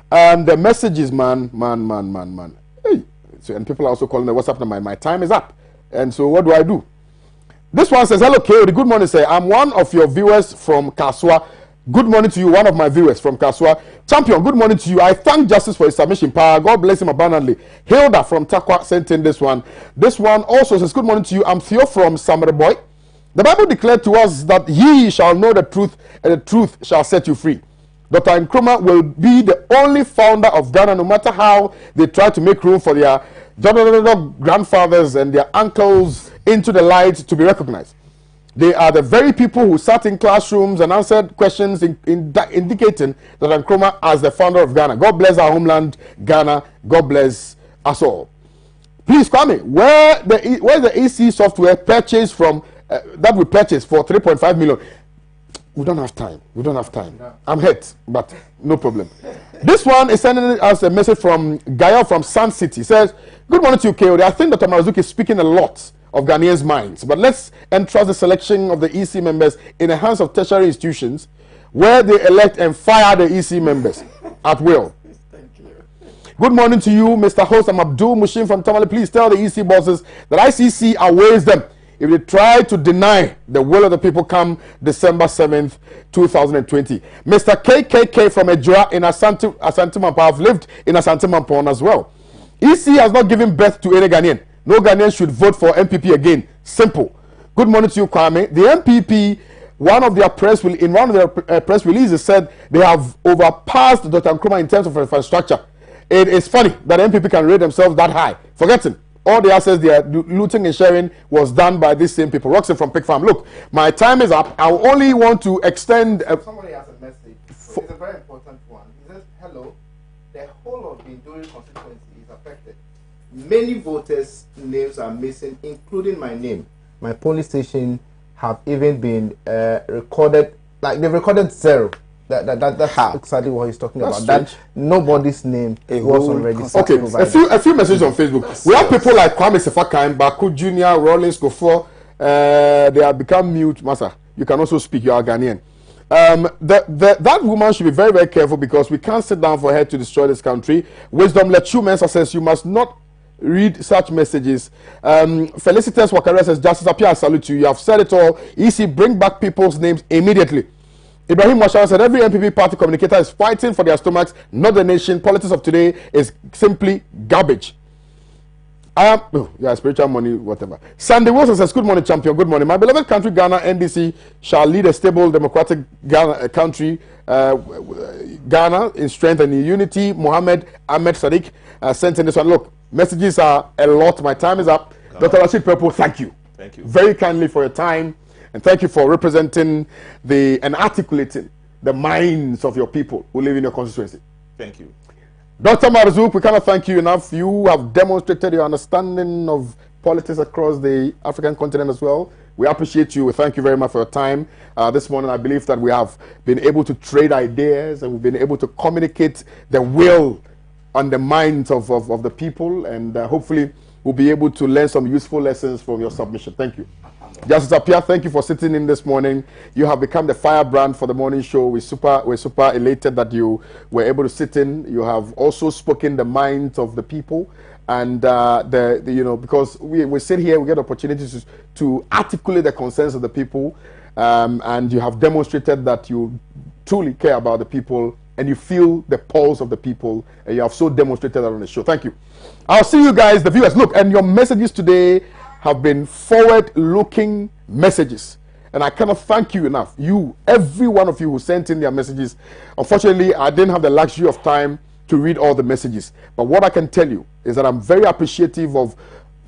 And the message is man. Hey. So, and people are also calling the WhatsApp number. My time is up. And so what do I do? This one says, hello, K.O.D. Good morning, sir. I'm one of your viewers from Kaswa. Good morning to you, one of my viewers from Kaswa. Champion, good morning to you. I thank Justice for his submission power. God bless him abundantly. Hilda from Takwa sent in this one. This one also says, good morning to you. I'm Theo from Samareboy. The Bible declared to us that ye shall know the truth, and the truth shall set you free. Dr. Nkrumah will be the only founder of Ghana, no matter how they try to make room for their grandfathers and their uncles into the light to be recognized. They are the very people who sat in classrooms and answered questions indicating that Nkrumah as the founder of Ghana. God bless our homeland, Ghana. God bless us all. Please, Kwame, where's the EC software purchased from that we purchased for 3.5 million? We don't have time. No. I'm hurt, but no problem. This one is sending us a message from Gaia from Sun City. It says, good morning to you, K.O.D. I think Dr. Marzouk is speaking a lot of Ghanaians' minds, but let's entrust the selection of the EC members in the hands of tertiary institutions where they elect and fire the EC members at will. Thank you. Good morning to you, Mr. Host. I'm Abdul Mushin from Tamale. Please tell the EC bosses that ICC awaits them if they try to deny the will of the people come December 7th, 2020. Mr. KKK from Ejura in Asante Mampo. I've lived in Asante Mampo as well. EC has not given birth to any Ghanaian. No Ghanaian should vote for MPP again. Simple. Good morning to you, Kwame. The MPP, in one of their press releases said they have overpassed Dr. Nkrumah in terms of infrastructure. It is funny that MPP can rate themselves that high, forgetting all the assets they are looting and sharing was done by these same people. Roxy from Pig Farm. Look, my time is up. I only want to extend. Somebody has a message. So it's a very important one. He says, hello, the whole of the Indori constituency is affected. Many voters' names are missing, including my name. My polling station have even been recorded, like they've recorded 0. That's exactly what he's talking about. That nobody's name was already provided. A few messages on Facebook. We have people like Kwame Sefakai, Baku Jr., Rollins, Kofo. They have become mute. Master, you can also speak. You are Ghanaian. That woman should be very, very careful because we can't sit down for her to destroy this country. Wisdom Lechumen says you must not read such messages. Felicitas Wakara says, Justice Apia, I salute you. You have said it all. EC, bring back people's names immediately. Ibrahim Mashara said every MPP party communicator is fighting for their stomachs, not the nation. Politics of today is simply garbage. Spiritual money, whatever. Sandy Wilson says, good morning, champion. Good morning. My beloved country, Ghana, NDC, shall lead a stable, democratic country, Ghana, in strength and in unity. Mohammed Ahmed Sadiq sent in this one. Look, messages are a lot. My time is up. Dr. Rashid Purple, thank you. Thank you. Very kindly for your time. And thank you for representing and articulating the minds of your people who live in your constituency. Thank you. Dr. Marzouk, we cannot thank you enough. You have demonstrated your understanding of politics across the African continent as well. We appreciate you. We thank you very much for your time. This morning, I believe that we have been able to trade ideas and we've been able to communicate the will on the minds of the people, and hopefully we'll be able to learn some useful lessons from your submission. Thank you. Justice Appiah, thank you for sitting in this morning. You have become the firebrand for the morning show. We're super elated that you were able to sit in. You have also spoken the minds of the people, and because we sit here, we get opportunities to articulate the concerns of the people, and you have demonstrated that you truly care about the people and you feel the pulse of the people, and you have so demonstrated that on the show. Thank you. I'll see you guys, the viewers. Look, and your messages today have been forward-looking messages, and I cannot thank you enough. Every one of you who sent in their messages. Unfortunately, I didn't have the luxury of time to read all the messages, but what I can tell you is that I'm very appreciative of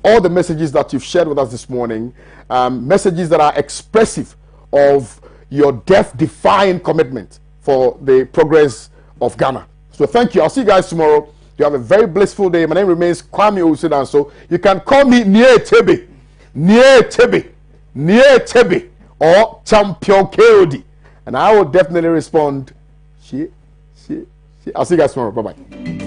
all the messages that you've shared with us this morning, messages that are expressive of your death-defying commitment for the progress of Ghana. So thank you. I'll see you guys tomorrow. You have a very blissful day. My name remains Kwame Owusu Danso. You can call me Nye Tebe, or Champion KOD, and I will definitely respond. I'll see you guys tomorrow. Bye-bye.